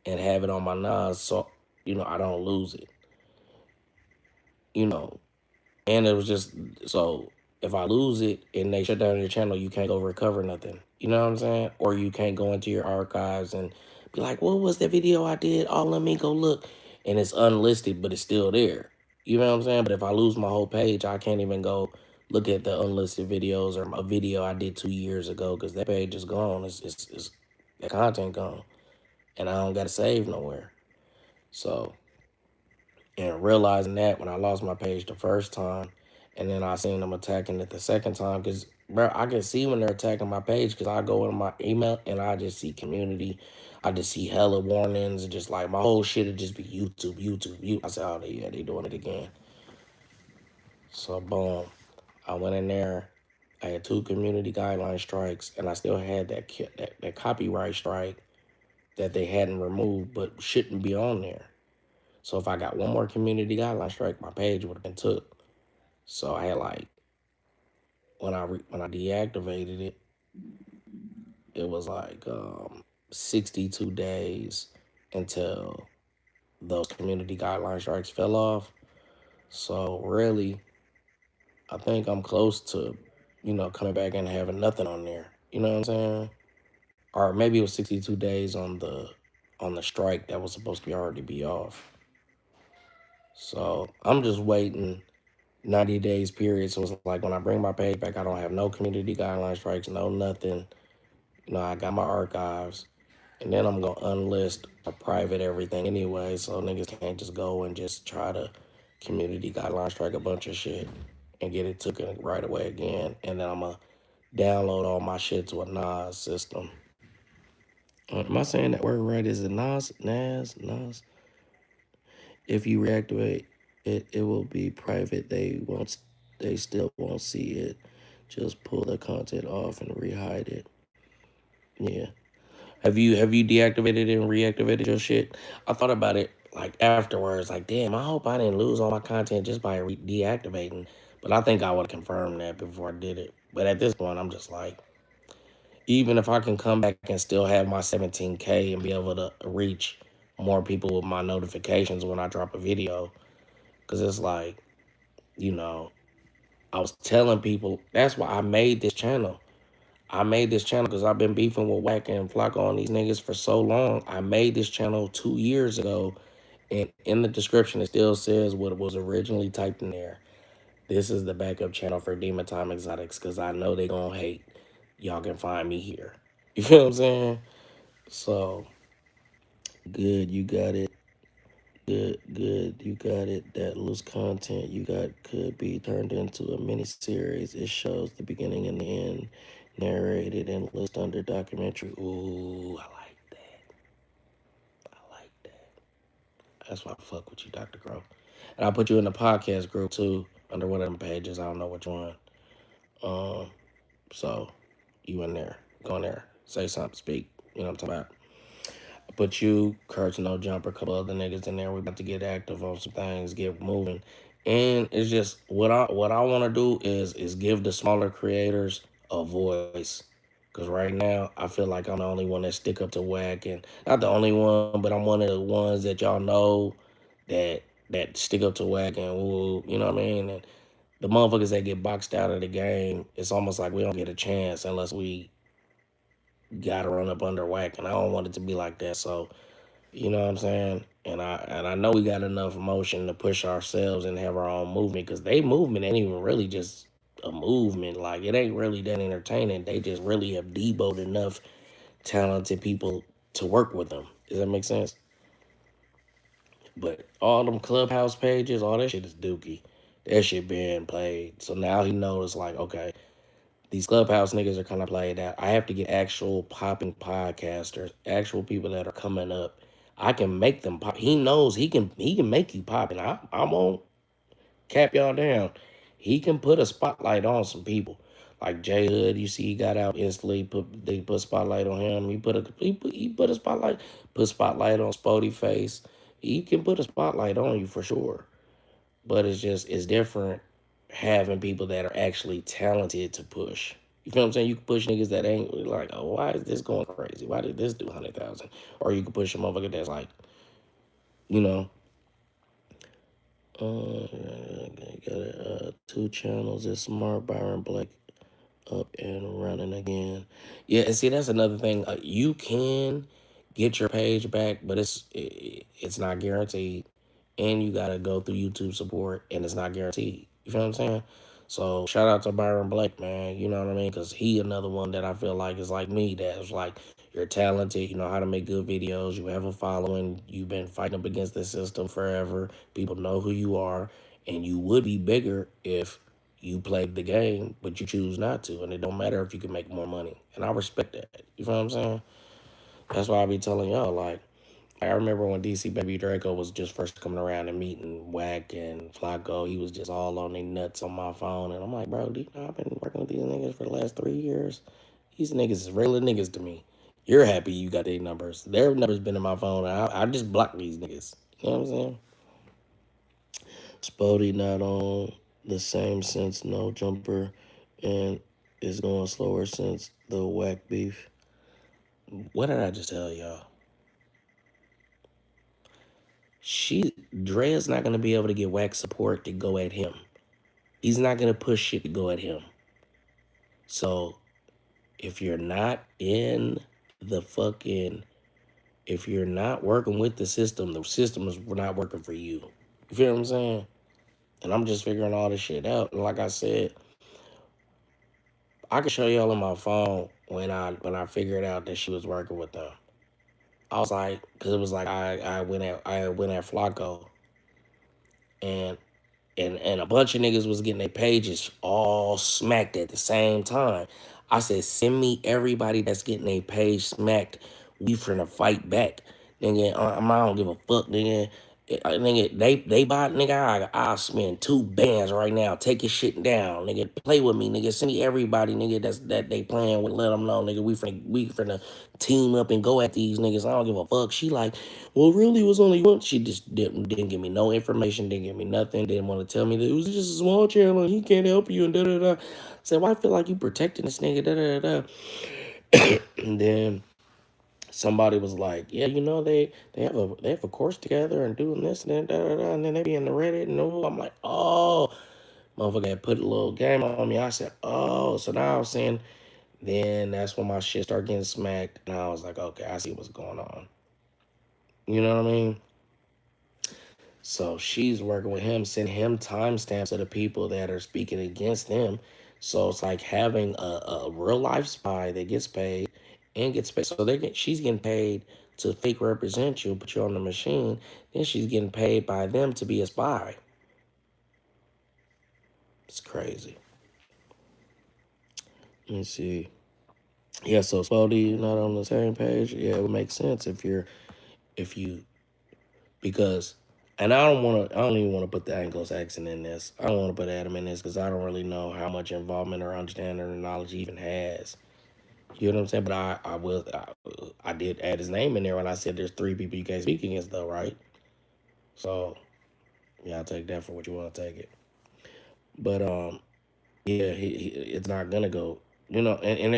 and have it on my NAS, so I don't lose it. You know, And it was just so if I lose it and they shut down your channel, you can't go recover nothing. You know what I'm saying? Or you can't go into your archives and be like, what was the video I did? Oh, let me go look. And it's unlisted, but it's still there. You know what I'm saying? But if I lose my whole page, I can't even go look at the unlisted videos or a video I did 2 years ago because that page is gone. It's the content gone. And I don't got to save nowhere. So and realizing that when I lost my page the first time, and then I seen them attacking it the second time, because bro, I can see when they're attacking my page, because I go in my email and I just see community, I just see hella warnings, and just like my whole shit would just be YouTube, YouTube, you. I said, oh yeah, they doing it again. So boom, I went in there. I had 2 community guideline strikes, and I still had that copyright strike that they hadn't removed, but shouldn't be on there. So if I got one more community guideline strike, my page would have been took. So I had like when I deactivated it, it was like 62 days until those community guideline strikes fell off. So really, I think I'm close to, coming back and having nothing on there. You know what I'm saying? Or maybe it was 62 days on the strike that was supposed to be already be off. So I'm just waiting. 90 days period. So it's like when I bring my page back, I don't have no community guideline strikes, no nothing. You know, I got my archives. And then I'm gonna unlist a private everything anyway, so niggas can't just go and just try to community guideline strike a bunch of shit and get it taken right away again. And then I'm gonna download all my shit to a NAS system. Am I saying that word right? Is it NAS? NAS? NAS? If you reactivate it, it will be private. They still won't see it. Just pull the content off and rehide it. Yeah. Have you deactivated and reactivated your shit? I thought about it like afterwards, like damn, I hope I didn't lose all my content just by deactivating. But I think I would have confirmed that before I did it. But at this point, I'm just like, even if I can come back and still have my 17K and be able to reach more people with my notifications when I drop a video, because it's like, you know, I was telling people that's why I made this channel. I made this channel because I've been beefing with Wack and Flocko on these niggas for so long. I made this channel 2 years ago, and in the description it still says what was originally typed in there. This is the backup channel for Demon Time Exotics because I know they gonna hate. Y'all can find me here. You feel what I'm saying? So good, you got it. Good, you got it. That loose content you got could be turned into a mini series. It shows the beginning and the end, narrated and list under documentary. Ooh, I like that. I like that. That's why I fuck with you, Dr. Crow. And I'll put you in the podcast group too, under one of them pages. I don't know which one. Um, so you in there. Go in there. Say something, speak. You know what I'm talking about. Put you, Kurt's No Jumper, a couple other niggas in there. We about to get active on some things, get moving. And it's just what I want to do is give the smaller creators a voice. Cause right now I feel like I'm the only one that stick up to Whack, and not the only one, but I'm one of the ones that y'all know that stick up to Whack and woo, you know what I mean? And the motherfuckers that get boxed out of the game, it's almost like we don't get a chance unless we gotta run up under Whack, and I don't want it to be like that. So you know what I'm saying? And I know we got enough motion to push ourselves and have our own movement because they movement ain't even really just a movement. Like it ain't really that entertaining. They just really have deboed enough talented people to work with them. Does that make sense? But all them clubhouse pages, all that shit is dookie. That shit being played. So now he knows like, okay, these clubhouse niggas are kind of played out. I have to get actual popping podcasters, actual people that are coming up. I can make them pop. He knows he can make you pop, and I won't cap y'all down. He can put a spotlight on some people. Like J Hood, you see he got out instantly, they put spotlight on him. He put a spotlight on Spoetyface. He can put a spotlight on you for sure. But it's different having people that are actually talented to push. You feel what I'm saying? You can push niggas that ain't like, oh, why is this going crazy? Why did this do 100,000? Or you can push a motherfucker that's like, you know, got two channels. It's Smart Byron Blake up and running again. Yeah, and see that's another thing. You can get your page back, but it's not guaranteed, and you gotta go through YouTube support, and it's not guaranteed. You feel what I'm saying? So shout out to Byron Blake, man. You know what I mean? Because he another one that I feel like is like me. That's like you're talented. You know how to make good videos. You have a following. You've been fighting up against the system forever. People know who you are, and you would be bigger if you played the game, but you choose not to, and it don't matter if you can make more money. And I respect that. You feel what I'm saying? That's why I be telling y'all, like, I remember when DC Baby Draco was just first coming around and meeting Wack and Flacco, he was just all on their nuts on my phone, and I'm like, bro, do you know I've been working with these niggas for the last 3 years? These niggas is regular niggas to me. You're happy you got their numbers. Their numbers been in my phone, and I just blocked these niggas. You know what I'm saying? Spody not on the same since no jumper and is going slower since the whack beef. What did I just tell y'all? Drea's not gonna be able to get whack support to go at him. He's not gonna push shit to go at him. So if you're not in the fucking if you're not working with the system is not working for you. You feel what I'm saying? And I'm just figuring all this shit out. And like I said, I could show y'all on my phone when I figured out that she was working with them. I was like, because it was like I went at Flacco, and and a bunch of niggas was getting their pages all smacked at the same time. I said, send me everybody that's getting their page smacked. We finna fight back, nigga. I don't give a fuck, nigga. Nigga, they bought, nigga. I'll spend 2 bands right now. Take your shit down, nigga. Play with me, nigga. Send me everybody, nigga. That they playing with. Let them know, nigga. We finna team up and go at these niggas. I don't give a fuck. She like, well, really, it was only one. She just didn't give me no information. Didn't give me nothing. Didn't want to tell me that it was just a small channel. And he can't help you and da da da. I said, why I feel like you protecting this nigga? Da da da. And then somebody was like, yeah, they have a course together and doing this and then da da da, and then they be in the Reddit and all. I'm like, oh, motherfucker had put a little game on me. I said, oh, so now I'm saying, then that's when my shit started getting smacked, and I was like, okay, I see what's going on. You know what I mean? So she's working with him, sending him timestamps of the people that are speaking against him. So it's like having a real life spy that gets paid and gets paid. So she's getting paid to fake represent you, put you on the machine. Then she's getting paid by them to be a spy. It's crazy. Let me see. Yeah, so Spody, you're not on the same page. Yeah, it would make sense if you because and I don't even want to put the Anglo-Saxon in this. I don't want to put Adam in this because I don't really know how much involvement or understanding or knowledge he even has. You know what I'm saying? But I did add his name in there when I said there's 3 people you can't speak against though, right? So yeah, I'll take that for what you want to take it. But yeah, it's not gonna go. You know, and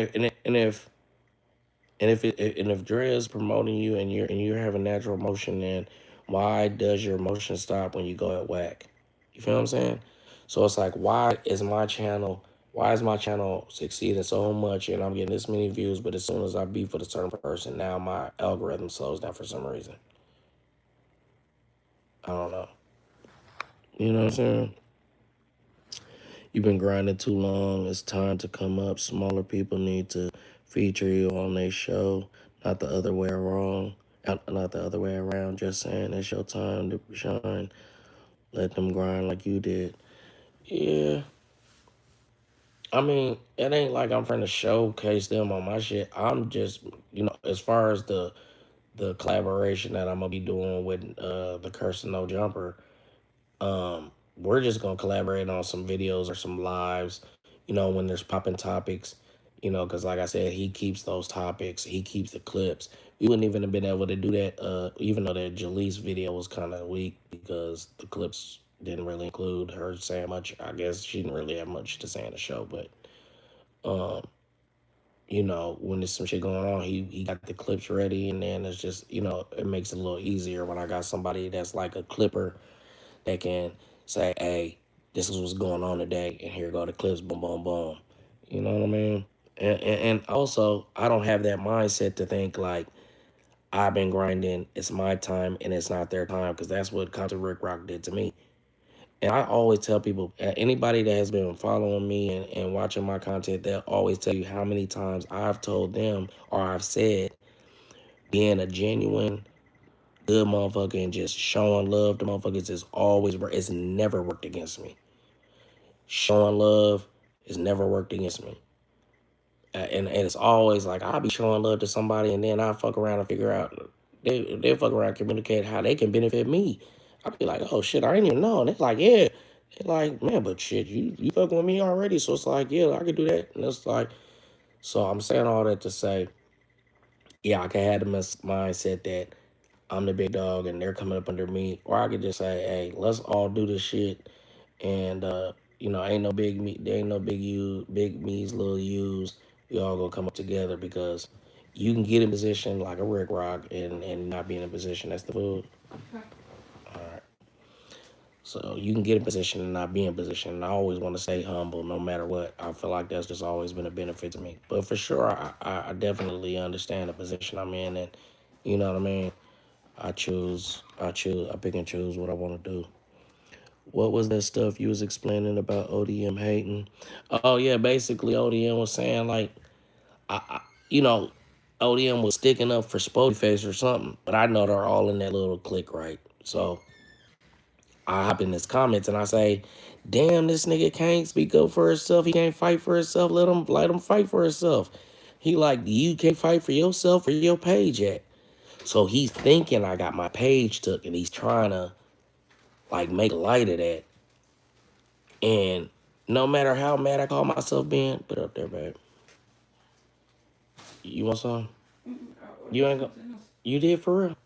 if Drea is promoting you and you're having natural motion, then why does your motion stop when you go at whack? You feel what I'm saying? So it's like, why is my channel succeeding so much and I'm getting this many views, but as soon as I beef with a certain person, now my algorithm slows down for some reason. I don't know. You know what I'm saying? You've been grinding too long. It's time to come up. Smaller people need to feature you on their show, not the other way around. Not the other way around. Just saying, it's your time to shine. Let them grind like you did. Yeah. I mean, it ain't like I'm trying to showcase them on my shit. I'm just, as far as the collaboration that I'm gonna be doing with the Curse of No Jumper, we're just gonna collaborate on some videos or some lives, when there's popping topics, because like I said, he keeps those topics, he keeps the clips. We wouldn't even have been able to do that, even though that Jaleese video was kind of weak because the clips didn't really include her saying much. I guess she didn't really have much to say in the show, but when there's some shit going on, he got the clips ready, and then it's just, it makes it a little easier when I got somebody that's like a clipper that can say, hey, this is what's going on today, and here go the clips, boom, boom, boom. You know what I mean? And also, I don't have that mindset to think like, I've been grinding, it's my time, and it's not their time, because that's what Compton Ricc Rocc did to me. And I always tell people, anybody that has been following me and watching my content, they'll always tell you how many times I've told them or I've said being a genuine good motherfucker and just showing love to motherfuckers is always worked. It's never worked against me. Showing love has never worked against me. And it's always like I'll be showing love to somebody and then I fuck around and figure out they fuck around and communicate how they can benefit me. I'll be like, oh shit, I didn't even know. And they're like, yeah. They're like, man, but shit, you fucking with me already. So it's like, yeah, I could do that. And it's like, so I'm saying all that to say, yeah, I can have the mindset that I'm the big dog and they're coming up under me. Or I could just say, hey, let's all do this shit. And, ain't no big me, there ain't no big you, big me's, little you's. We all gonna come up together because you can get in position like a Rick Rock and not be in a position. That's the food. Okay. All right. So you can get in position and not be in position. And I always want to stay humble no matter what. I feel like that's just always been a benefit to me. But for sure, I definitely understand the position I'm in. And you know what I mean? I pick and choose what I want to do. What was that stuff you was explaining about ODM hating? Oh yeah, basically ODM was saying like, you know, ODM was sticking up for Spoetyface or something. But I know they're all in that little clique, right? So I hop in his comments and I say, "Damn, this nigga can't speak up for himself. He can't fight for himself. Let him fight for himself." He like, "You can't fight for yourself or your page at." So he's thinking I got my page took, and he's trying to like make light of that. And no matter how mad I call myself being, put it up there, babe. You want some? I You ordered ain't go. something else. You did for real?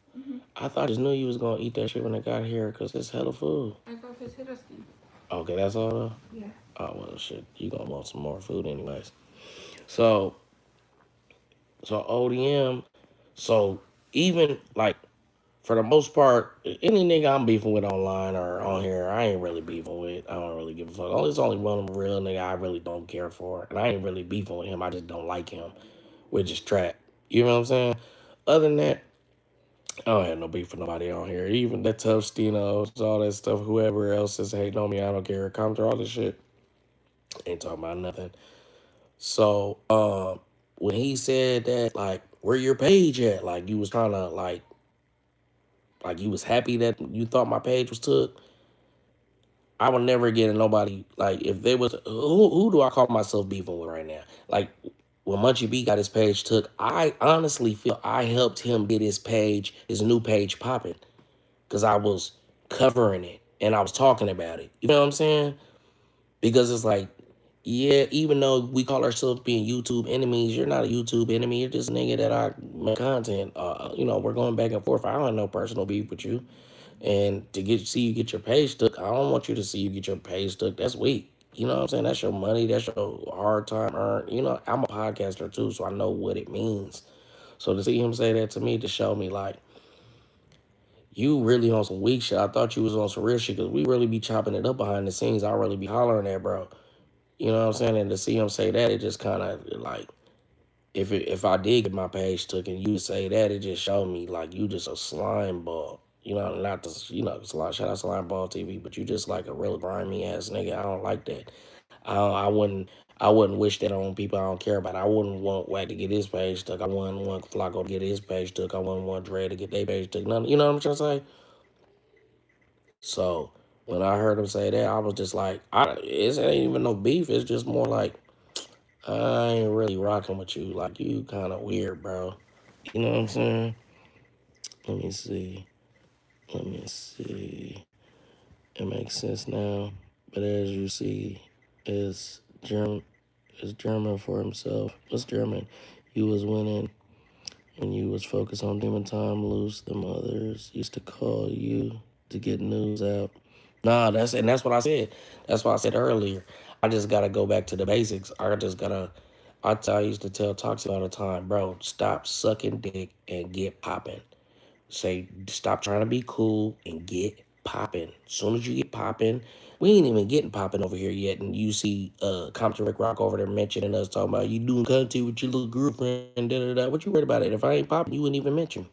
I thought I just knew you was gonna eat that shit when I got here, cause it's hella food. I got potato skin. Okay, that's all. Though? Yeah. Oh well, shit. You gonna want some more food anyways. So, so ODM. So even like for the most part, any nigga I'm beefing with online or on here, I ain't really beefing with. I don't really give a fuck. There's only one real nigga I really don't care for, and I ain't really beefing with him. I just don't like him, which is Trap. You know what I'm saying? Other than that, I don't have no beef with nobody on here. Even that tough Stinos, all that stuff, whoever else is hating on me, I don't care. Comment all this shit. Ain't talking about nothing. So, when he said that, like, where your page at? Like, you was trying to, like you was happy that you thought my page was took. I would never get in nobody, like, if there was, who do I call myself beefing with right now? Like, when Munchie B got his page took, I honestly feel I helped him get his new page popping. Because I was covering it and I was talking about it. You know what I'm saying? Because it's like, yeah, even though we call ourselves being YouTube enemies, you're not a YouTube enemy. You're just a nigga that I make content. We're going back and forth. I don't have no personal beef with you. And to see you get your page stuck, I don't want you to see you get your page stuck. That's weak. You know what I'm saying? That's your money. That's your hard time earned. You know, I'm a podcaster too, so I know what it means. So to see him say that to me, to show me like, you really on some weak shit. I thought you was on some real shit because we really be chopping it up behind the scenes. I really be hollering at bro. You know what I'm saying? And to see him say that, it just kind of like, if I did get my page took and you say that, it just showed me like you just a slime ball. You know, not the shout out Slime Ball TV, but you just like a real grimy ass nigga. I don't like that. I wouldn't wish that on people I don't care about. I wouldn't want Wack to get his page took. I wouldn't want Flacco to get his page took. I wouldn't want Drea to get their page took. None, you know what I'm trying to say? So when I heard him say that, I was just like, it ain't even no beef. It's just more like, I ain't really rocking with you. Like, you kind of weird, bro. You know what I'm saying? Let me see. Let me see. It makes sense now. But as you see, it's German. It's German for himself. What's German? You was winning when you was focused on demon time loose. Them others used to call you to get news out. Nah, that's what I said. That's what I said earlier. I just gotta go back to the basics. I used to tell Toxic all the time, bro, stop sucking dick and get popping. Say, stop trying to be cool and get popping. As soon as you get popping, we ain't even getting popping over here yet. And you see Compton Ricc Rocc over there mentioning us, talking about you doing content with your little girlfriend, da da da. What you worried about it? If I ain't popping, you wouldn't even mention me.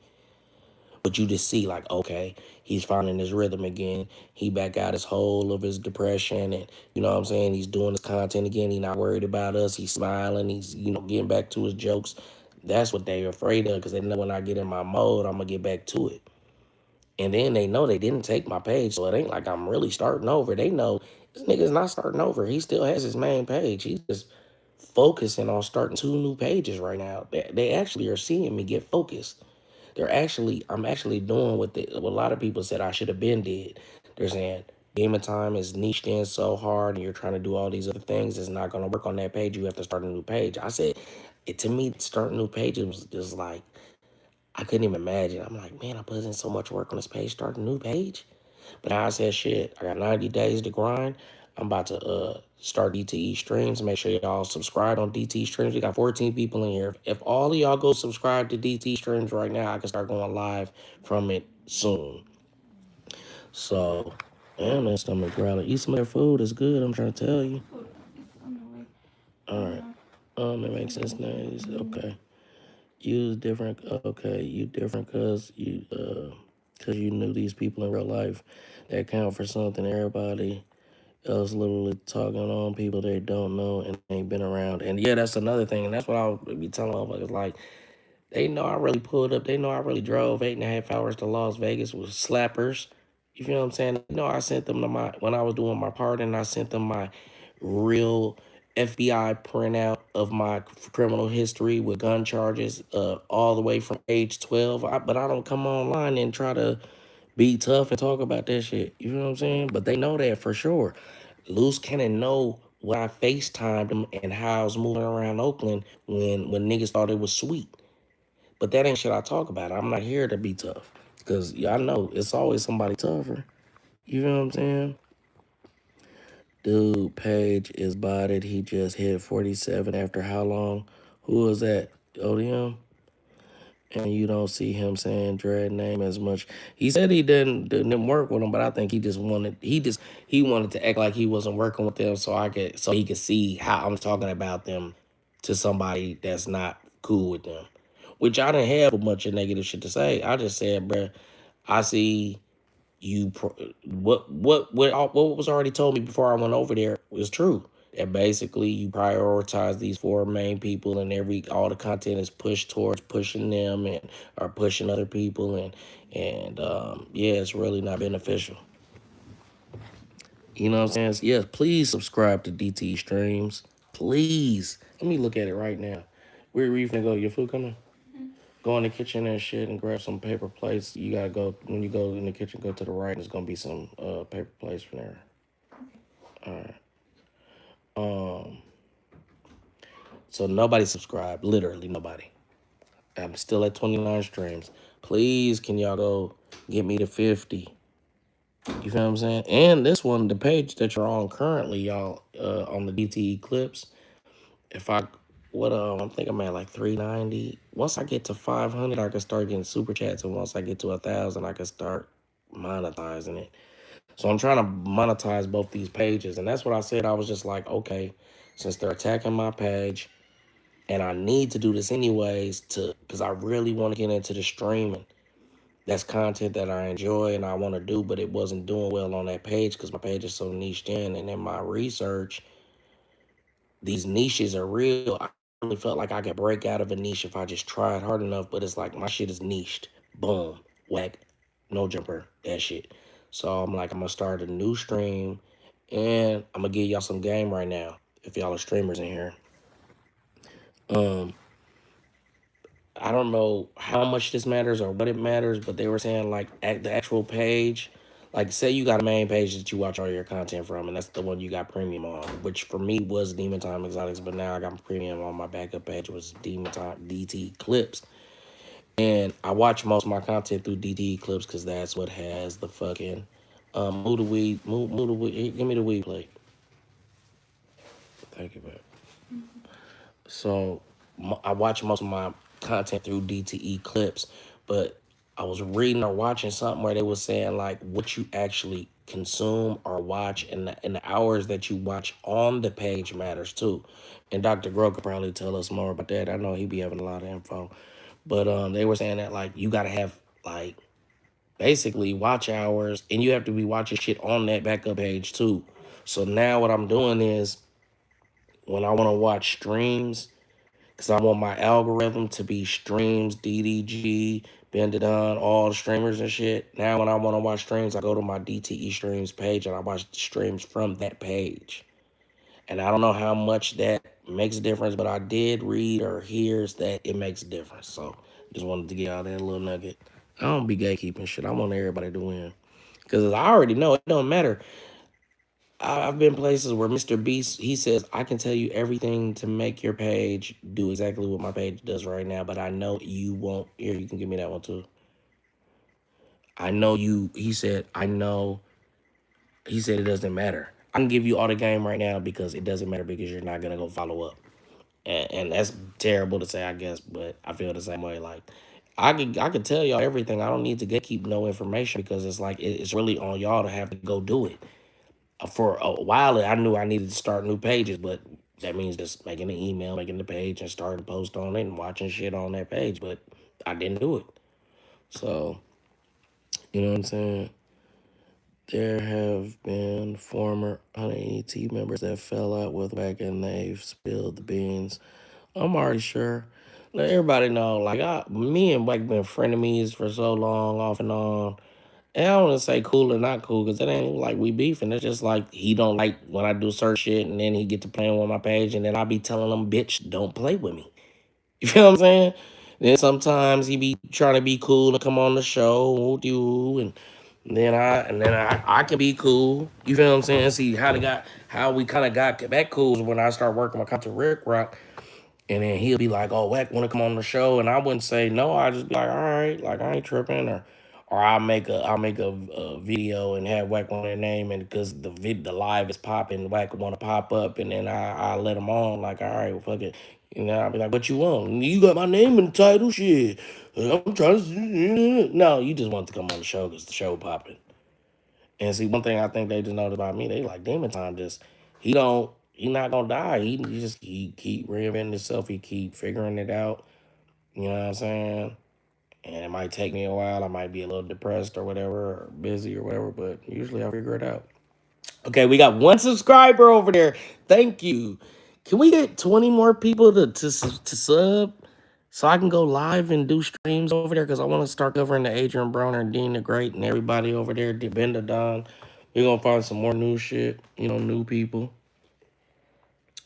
But you just see like, okay, he's finding his rhythm again. He back out his whole of his depression, and you know what I'm saying? He's doing his content again. He not worried about us. He's smiling. He's, getting back to his jokes. That's what they're afraid of, because they know when I get in my mode, I'm gonna get back to it. And then they know they didn't take my page, so it ain't like I'm really starting over. They know this nigga's not starting over. He still has his main page. He's just focusing on starting two new pages right now. They actually are seeing me get focused. I'm actually doing what a lot of people said I should have been did. They're saying Demon Time is niched in so hard and you're trying to do all these other things. It's not going to work on that page. You have to start a new page. I said, to me, starting a new page was just like, I couldn't even imagine. I'm like, man, I put in so much work on this page, start a new page. But I said, shit, I got 90 days to grind. I'm about to start DTE streams. Make sure y'all subscribe on DTE streams. We got 14 people in here. If all of y'all go subscribe to DTE streams right now, I can start going live from it soon. So, damn, that stomach growling. Eat some of their food. It's good. I'm trying to tell you. Food is on the way. All right. It makes sense now. Okay. You different. Okay, you different because you. because you knew these people in real life that count for something. Everybody else literally talking on people they don't know and ain't been around. And yeah, that's another thing. And that's what I'll be telling motherfuckers. Like, they know I really pulled up. They know I really drove 8.5 hours to Las Vegas with slappers. You feel what I'm saying? They know I sent them to my, when I was doing my part, and I sent them my real FBI printout of my criminal history with gun charges, all the way from age 12. But I don't come online and try to be tough and talk about that shit. You know what I'm saying? But they know that for sure. Loose cannon know what I FaceTimed them and how I was moving around Oakland when niggas thought it was sweet. But that ain't shit I talk about. I'm not here to be tough. Because y'all know it's always somebody tougher. You know what I'm saying? Dude, Page is botted. He just hit 47 after how long? Who was that? ODM? And you don't see him saying Drea name as much. He said he didn't work with him, but I think he wanted to act like he wasn't working with them so he could see how I'm talking about them to somebody that's not cool with them. Which I didn't have a bunch of negative shit to say. I just said, bruh, I see you what was already told me before I went over there was true. That basically you prioritize these four main people, and all the content is pushed towards pushing them and or pushing other people, and yeah, it's really not beneficial. You know what I'm saying? Yes, please subscribe to DT Streams. Please. Let me look at it right now. Where you finna go? Your food coming? Go in the kitchen and shit and grab some paper plates. You gotta go, when you go in the kitchen, go to the right. There's gonna be some paper plates from there. All right. Um. So nobody subscribed. Literally nobody. I'm still at 29 streams. Please, can y'all go get me to 50? You feel what I'm saying? And this one, the page that you're on currently, y'all, on the DTE clips. If I, I think I'm at like 390. Once I get to 500, I can start getting super chats, and once I get to 1,000, I can start monetizing it. So I'm trying to monetize both these pages, and that's what I said. I was just like, okay, since they're attacking my page, and I need to do this anyways, because I really want to get into the streaming. That's content that I enjoy and I want to do, but it wasn't doing well on that page because my page is so niched in. And in my research, these niches are real. I really felt like I could break out of a niche if I just tried hard enough, but it's like my shit is niched. Boom, whack, no jumper, that shit. So I'm like, I'm gonna start a new stream, and I'm gonna give y'all some game right now if y'all are streamers in here. Um, I don't know how much this matters or what it matters, but they were saying like at the actual page, like say you got a main page that you watch all your content from, and that's the one you got premium on, which for me was Demon Time Exotics, but now I got premium on my backup page, was Demon Time DT Clips. And I watch most of my content through DT Clips because that's what has the fucking move the weed, move the weed, give me the weed plate. Thank you, babe. So I watch most of my content through DTE Clips, but I was reading or watching something where they was saying like what you actually consume or watch, and the hours that you watch on the page matters too. And Dr. Grow could probably tell us more about that. I know he be having a lot of info, but they were saying that like you gotta have like basically watch hours, and you have to be watching shit on that backup page too. So now what I'm doing is when I want to watch streams, because I want my algorithm to be streams, DDG, Bend It On, all the streamers and shit. Now when I want to watch streams, I go to my DTE streams page and I watch the streams from that page. And I don't know how much that makes a difference, but I did read or hear that it makes a difference. So just wanted to get out that little nugget. I don't be gatekeeping shit. I want everybody to win. Because I already know it don't matter. I've been places where Mr. Beast, he says, I can tell you everything to make your page do exactly what my page does right now, but I know you won't. Here, you can give me that one too. I know you, he said it doesn't matter. I can give you all the game right now because it doesn't matter because you're not going to go follow up. And that's terrible to say, I guess, but I feel the same way. Like, I could tell y'all everything. I don't need to keep no information because it's like, it's really on y'all to have to go do it. For a while, I knew I needed to start new pages, but that means just making an email, making the page, and starting to post on it and watching shit on that page. But I didn't do it. So, You know what I'm saying? There have been former 180 members that fell out with Wack and they've spilled the beans. I'm already sure. Let everybody know, like, me and Wack been frenemies for so long, off and on. And I don't want to say cool or not cool, because it ain't like we beefing. It's just like he don't like when I do certain shit, and then he get to playing with my page, and then I be telling him, bitch, don't play with me. You feel what I'm saying? Then sometimes he be trying to be cool and come on the show with you, and then I can be cool. You feel what I'm saying? See how we kind of got back cool when I start working with Compton Ricc Rocc, and then he'll be like, "Oh, Wack, want to come on the show?" And I wouldn't say no. I just be like, "All right, like I ain't tripping," or I'll make a video and have Wack on their name, and because the live is popping, Wack want to pop up, and then I let him on. Like, all right, well, fuck it. And then I'll be like, "What you want? You got my name in the title, shit. I'm trying to." No, you just want to come on the show because the show popping. And see, one thing I think they just noticed about me, they like Demon Time. Just he not gonna die. He keep reinventing himself. He keep figuring it out. You know what I'm saying? And it might take me a while. I might be a little depressed or whatever, or busy or whatever. But usually I figure it out. Okay, we got one subscriber over there. Thank you. Can we get 20 more people to sub so I can go live and do streams over there? Because I want to start covering the Adrian Broner and Dean the Great and everybody over there, Benda Don. We're going to find some more new shit, new people.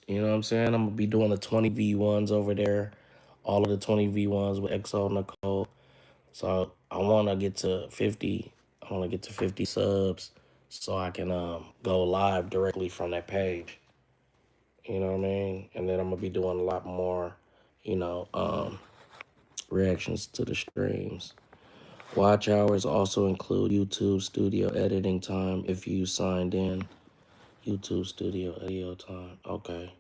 You know what I'm saying? I'm going to be doing the 20 V1s over there. All of the 20 V1s with XO Nicole. So I want to get to 50. I want to get to 50 subs so I can go live directly from that page. You know what I mean? And then I'm gonna be doing a lot more, you know, reactions to the streams. Watch hours also include YouTube studio editing time if you signed in. YouTube studio audio time. Okay.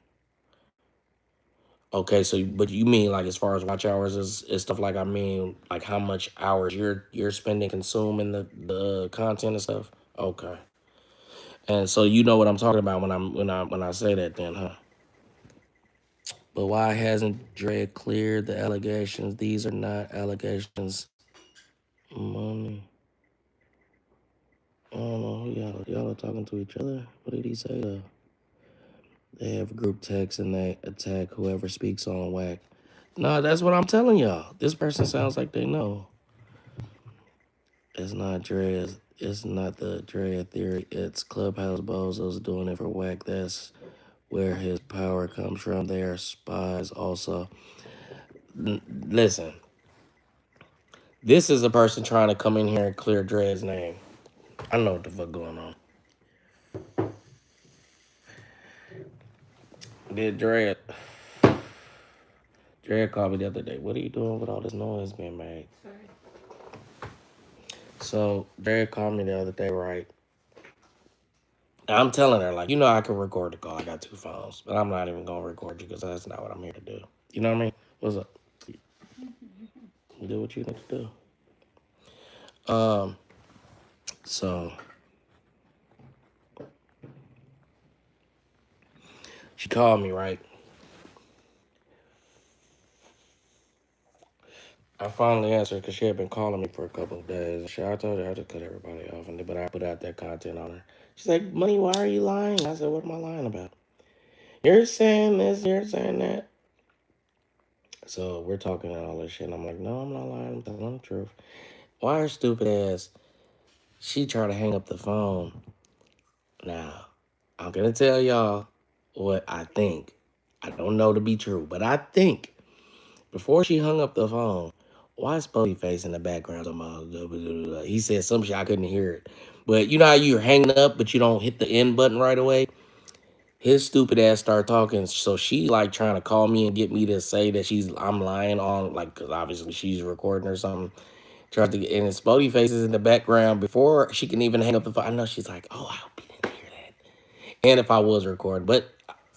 Okay, so but you mean like as far as watch hours is stuff like I mean like how much hours you're spending consuming the content and stuff? Okay. And so you know what I'm talking about when I say that then, huh? But why hasn't Drea cleared the allegations? These are not allegations. Money. I don't know who y'all are talking to each other. What did he say? They have group text and they attack whoever speaks on Whack. No, that's what I'm telling y'all. This person sounds like they know. It's not Drea's. It's not the Drea theory. It's Clubhouse bozos doing it for Whack. That's where his power comes from. They are spies also. Listen, this is a person trying to come in here and clear Dre's name. I know what the fuck going on. Did Dre called me the other day. What are you doing with all this noise being made? Sorry. So Dre called me the other day, right? I'm telling her, like, I can record the call. I got two phones, but I'm not even gonna record you because that's not what I'm here to do. You know what I mean? What's up? Do what you need to do. So she called me, right? I finally answered because she had been calling me for a couple of days. I told her I just cut everybody off, but I put out that content on her. She's like, "Money, why are you lying?" I said, "What am I lying about? You're saying this, you're saying that." So we're talking and all this shit. And I'm like, "No, I'm not lying. I'm telling the truth." Why her stupid ass? She tried to hang up the phone. Now, I'm gonna tell y'all what I think. I don't know to be true, but I think before she hung up the phone, why is Spoetyface in the background? He said some shit, I couldn't hear it. But you know how you're hanging up, but you don't hit the end button right away? His stupid ass started talking, so she like trying to call me and get me to say that I'm lying on, like, because obviously she's recording or something. Tried to get, and Spoetyface is in the background before she can even hang up the phone. I know she's like, "Oh, I hope you didn't hear that." And if I was recording, but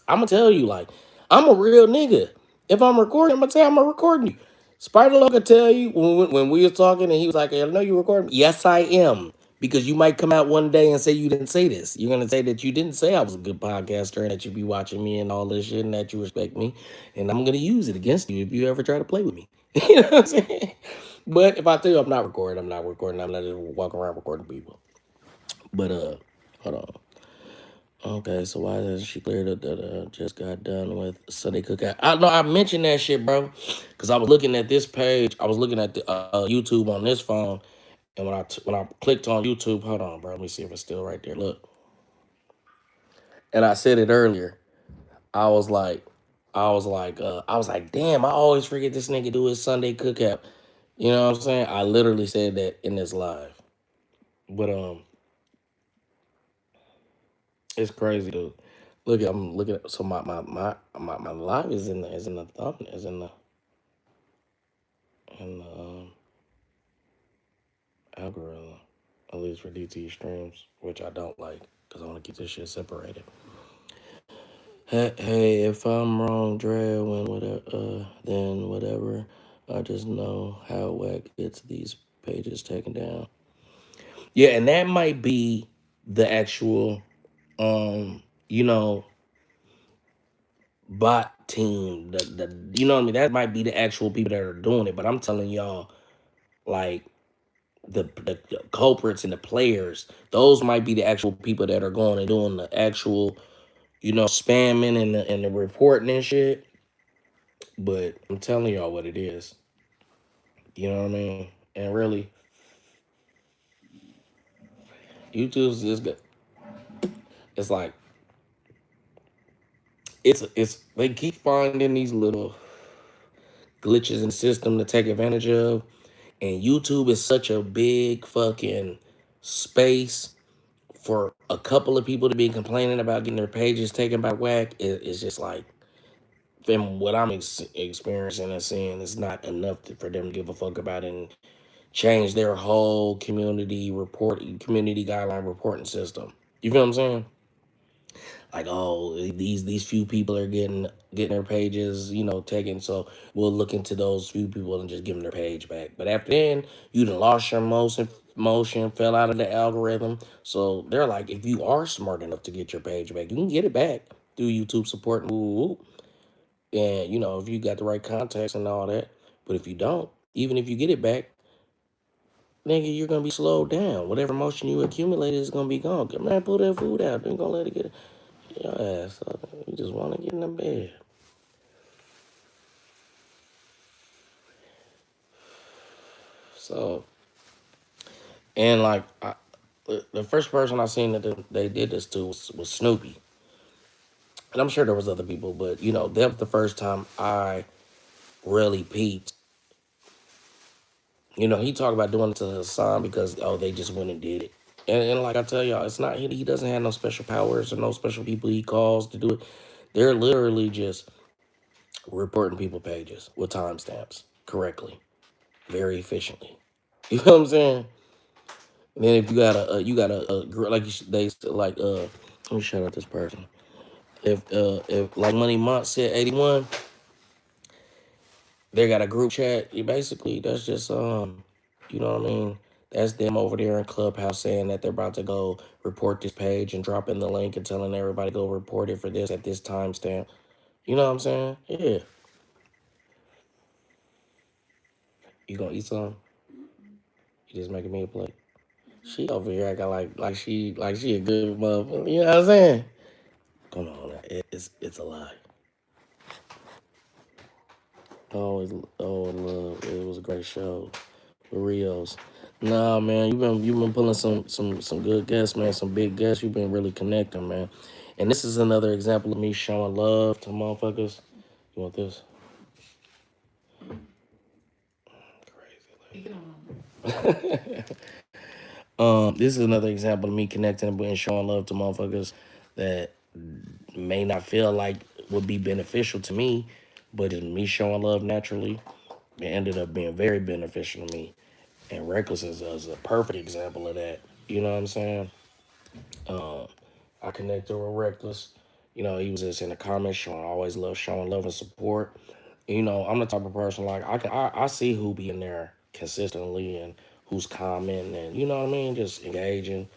I'm gonna tell you, like, I'm a real nigga. If I'm recording, I'm gonna tell I'm recording you. Spider Loco tell you when we was talking and he was like, "I know you recording me." Yes, I am. Because you might come out one day and say you didn't say this. You're gonna say that you didn't say I was a good podcaster and that you be watching me and all this shit and that you respect me. And I'm gonna use it against you if you ever try to play with me. You know what I'm saying? But if I tell you I'm not recording, I'm not recording. I'm not just walking around recording people. But hold on. Okay, so why doesn't she clear that just got done with Sunday cookout? I know I mentioned that shit, bro, because I was looking at this page. I was looking at the YouTube on this phone, and when I clicked on YouTube, hold on, bro. Let me see if it's still right there. Look, and I said it earlier. I was like, I was like, damn, I always forget this nigga do his Sunday cookout. You know what I'm saying? I literally said that in this live, but it's crazy, dude. Look at I'm looking at so my live is in the thumb is in the algorithm, at least for DT streams, which I don't like because I want to keep this shit separated. Hey, if I'm wrong, Drea, when whatever, then whatever. I just know how whack gets these pages taken down. Yeah, and that might be the actual, you know, bot team. The you know what I mean. That might be the actual people that are doing it. But I'm telling y'all, like the culprits and the players, those might be the actual people that are going and doing the actual, spamming and the reporting and shit. But I'm telling y'all what it is. You know what I mean? And really, YouTube's just good. It's like it's they keep finding these little glitches in the system to take advantage of. And YouTube is such a big fucking space for a couple of people to be complaining about getting their pages taken by whack. It's just like, from what I'm experiencing and seeing, it's not enough for them to give a fuck about it and change their whole community guideline reporting system. You feel what I'm saying? Like, oh, these few people are getting their pages, taken, so we'll look into those few people and just give them their page back. But after then, you done lost your motion, fell out of the algorithm. So they're like, if you are smart enough to get your page back, you can get it back through YouTube support and and if you got the right contacts and all that. But if you don't, even if you get it back, nigga, you're gonna be slowed down. Whatever motion you accumulated is gonna be gone. Man, pull that food out. Then gonna let it get your ass up. You just wanna get in the bed. So, and like the first person I seen that they did this to was Snoopy. And I'm sure there was other people, but that was the first time I really peeped. He talked about doing it to Hassan because they just went and did it. And like I tell y'all, it's not he doesn't have no special powers or no special people he calls to do it. They're literally just reporting people pages with timestamps correctly, very efficiently. You know what I'm saying? And then if you got like they like let me shout out this person. If like Money Mont said 81, they got a group chat. You basically that's just you know what I mean. That's them over there in Clubhouse saying that they're about to go report this page and dropping the link and telling everybody go report it for this at this timestamp. You know what I'm saying? Yeah. You gonna eat some? You just making me a plate. She over here acting like she a good motherfucker. You know what I'm saying? Come on, it's a lie. Always, love. It was a great show. For Rios. Nah, man, you've been pulling some good guests, man. Some big guests. You've been really connecting, man. And this is another example of me showing love to motherfuckers. You want this? You know, Crazy. This is another example of me connecting and showing love to motherfuckers that may not feel like would be beneficial to me, but it's me showing love naturally. It ended up being very beneficial to me. And Reckless is a perfect example of that. You know what I'm saying? I connected with Reckless. He was just in the comments showing I always love showing love and support. I'm the type of person like I see who be in there consistently and who's commenting and you know what I mean, just engaging.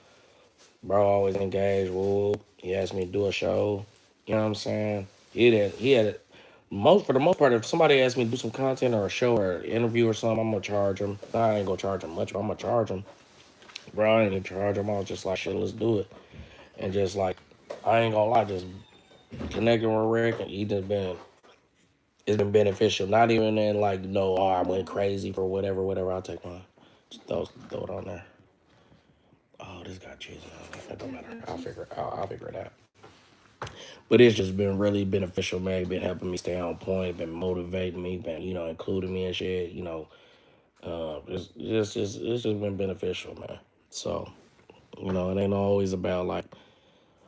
Bro always engaged. Whoa. He asked me to do a show. You know what I'm saying? He had it. For the most part, if somebody asks me to do some content or a show or an interview or something, I'm gonna charge them. I ain't gonna charge them much, but I'm gonna charge them. Bro, I ain't gonna charge them. I was just like, shit, let's do it. And just like, I ain't gonna lie, just connecting with Rick and he just been, it's been beneficial. Not even in like, no, oh, I went crazy for whatever, whatever. I'll take mine. Just throw it on there. Oh, this got cheese on it. It don't matter. I'll figure it out. But it's just been really beneficial, man. Been helping me stay on point, been motivating me, been, including me and shit, it's just been beneficial, man. So, it ain't always about like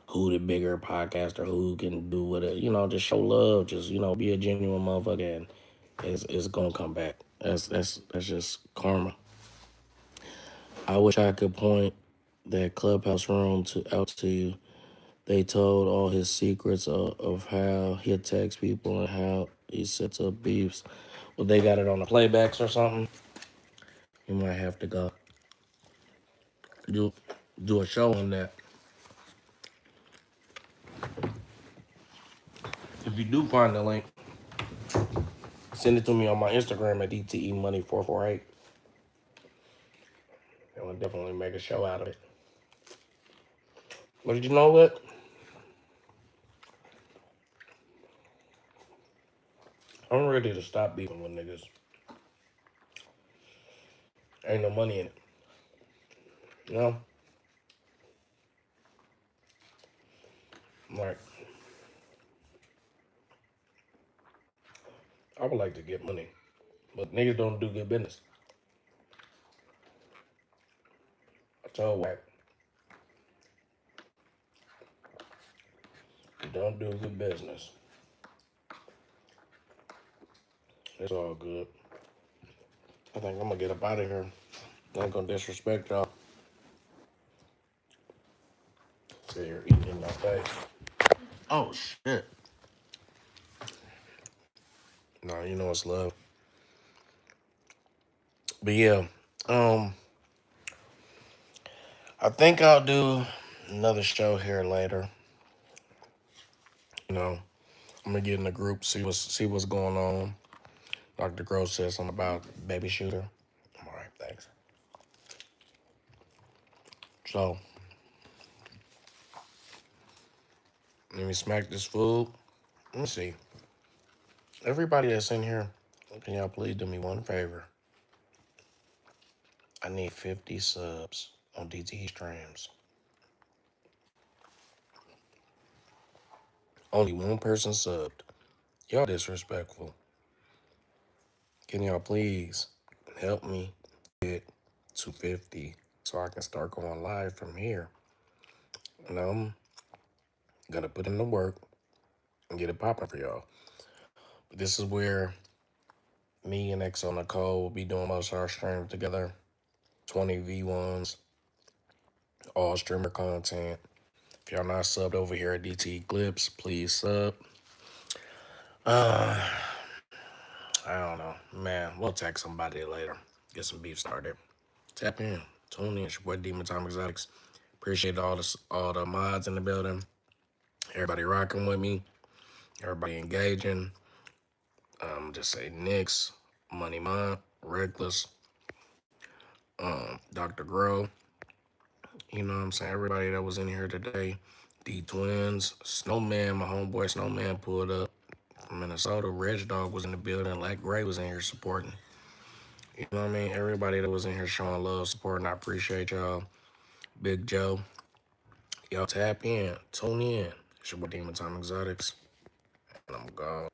who the bigger podcaster, who can do what just show love, just, be a genuine motherfucker and it's gonna come back. That's just karma. I wish I could point that clubhouse room out to you. They told all his secrets of how he attacks people and how he sets up beefs. Well, they got it on the playbacks or something. You might have to go do do a show on that. If you do find the link, send it to me on my Instagram at DTEMoney448. And we'll definitely make a show out of it. But you know what? I'm ready to stop beefing with niggas. Ain't no money in it. You know? Like, I would like to get money. But niggas don't do good business. I told Wack, you don't do good business. It's all good. I think I'm gonna get up out of here. I ain't gonna disrespect y'all. Sit here eating in my face. Oh shit. No, you know it's love. But yeah, um, I think I'll do another show here later. You know, I'm gonna get in the group, see what's going on. Dr. Gross said something about baby shooter. I'm alright, thanks. So let me smack this food. Let me see. Everybody that's in here, can y'all please do me one favor? I need 50 subs on DT streams. Only one person subbed. Y'all disrespectful. Can y'all please help me get to 50 so I can start going live from here? And I'm gonna put in the work and get it popping for y'all. But this is where me and XO Nicole will be doing most of our streams together. 20 V1s, all streamer content. If y'all not subbed over here at DT Clips, please sub. Uh, I don't know. Man, we'll text somebody later. Get some beef started. Tap in. Tune in. It's your boy Demon Time Exotics. Appreciate all the mods in the building. Everybody rocking with me. Everybody engaging. Just say Nix, Money Mind, Reckless, Dr. Grow. You know what I'm saying? Everybody that was in here today. D Twins, Snowman, my homeboy Snowman pulled up from Minnesota. Reg Dog was in the building. Like Gray was in here supporting. You know what I mean? Everybody that was in here showing love, supporting. I appreciate y'all. Big Joe. Y'all tap in. Tune in. It's your boy Demon Time Exotics. And I'm gone.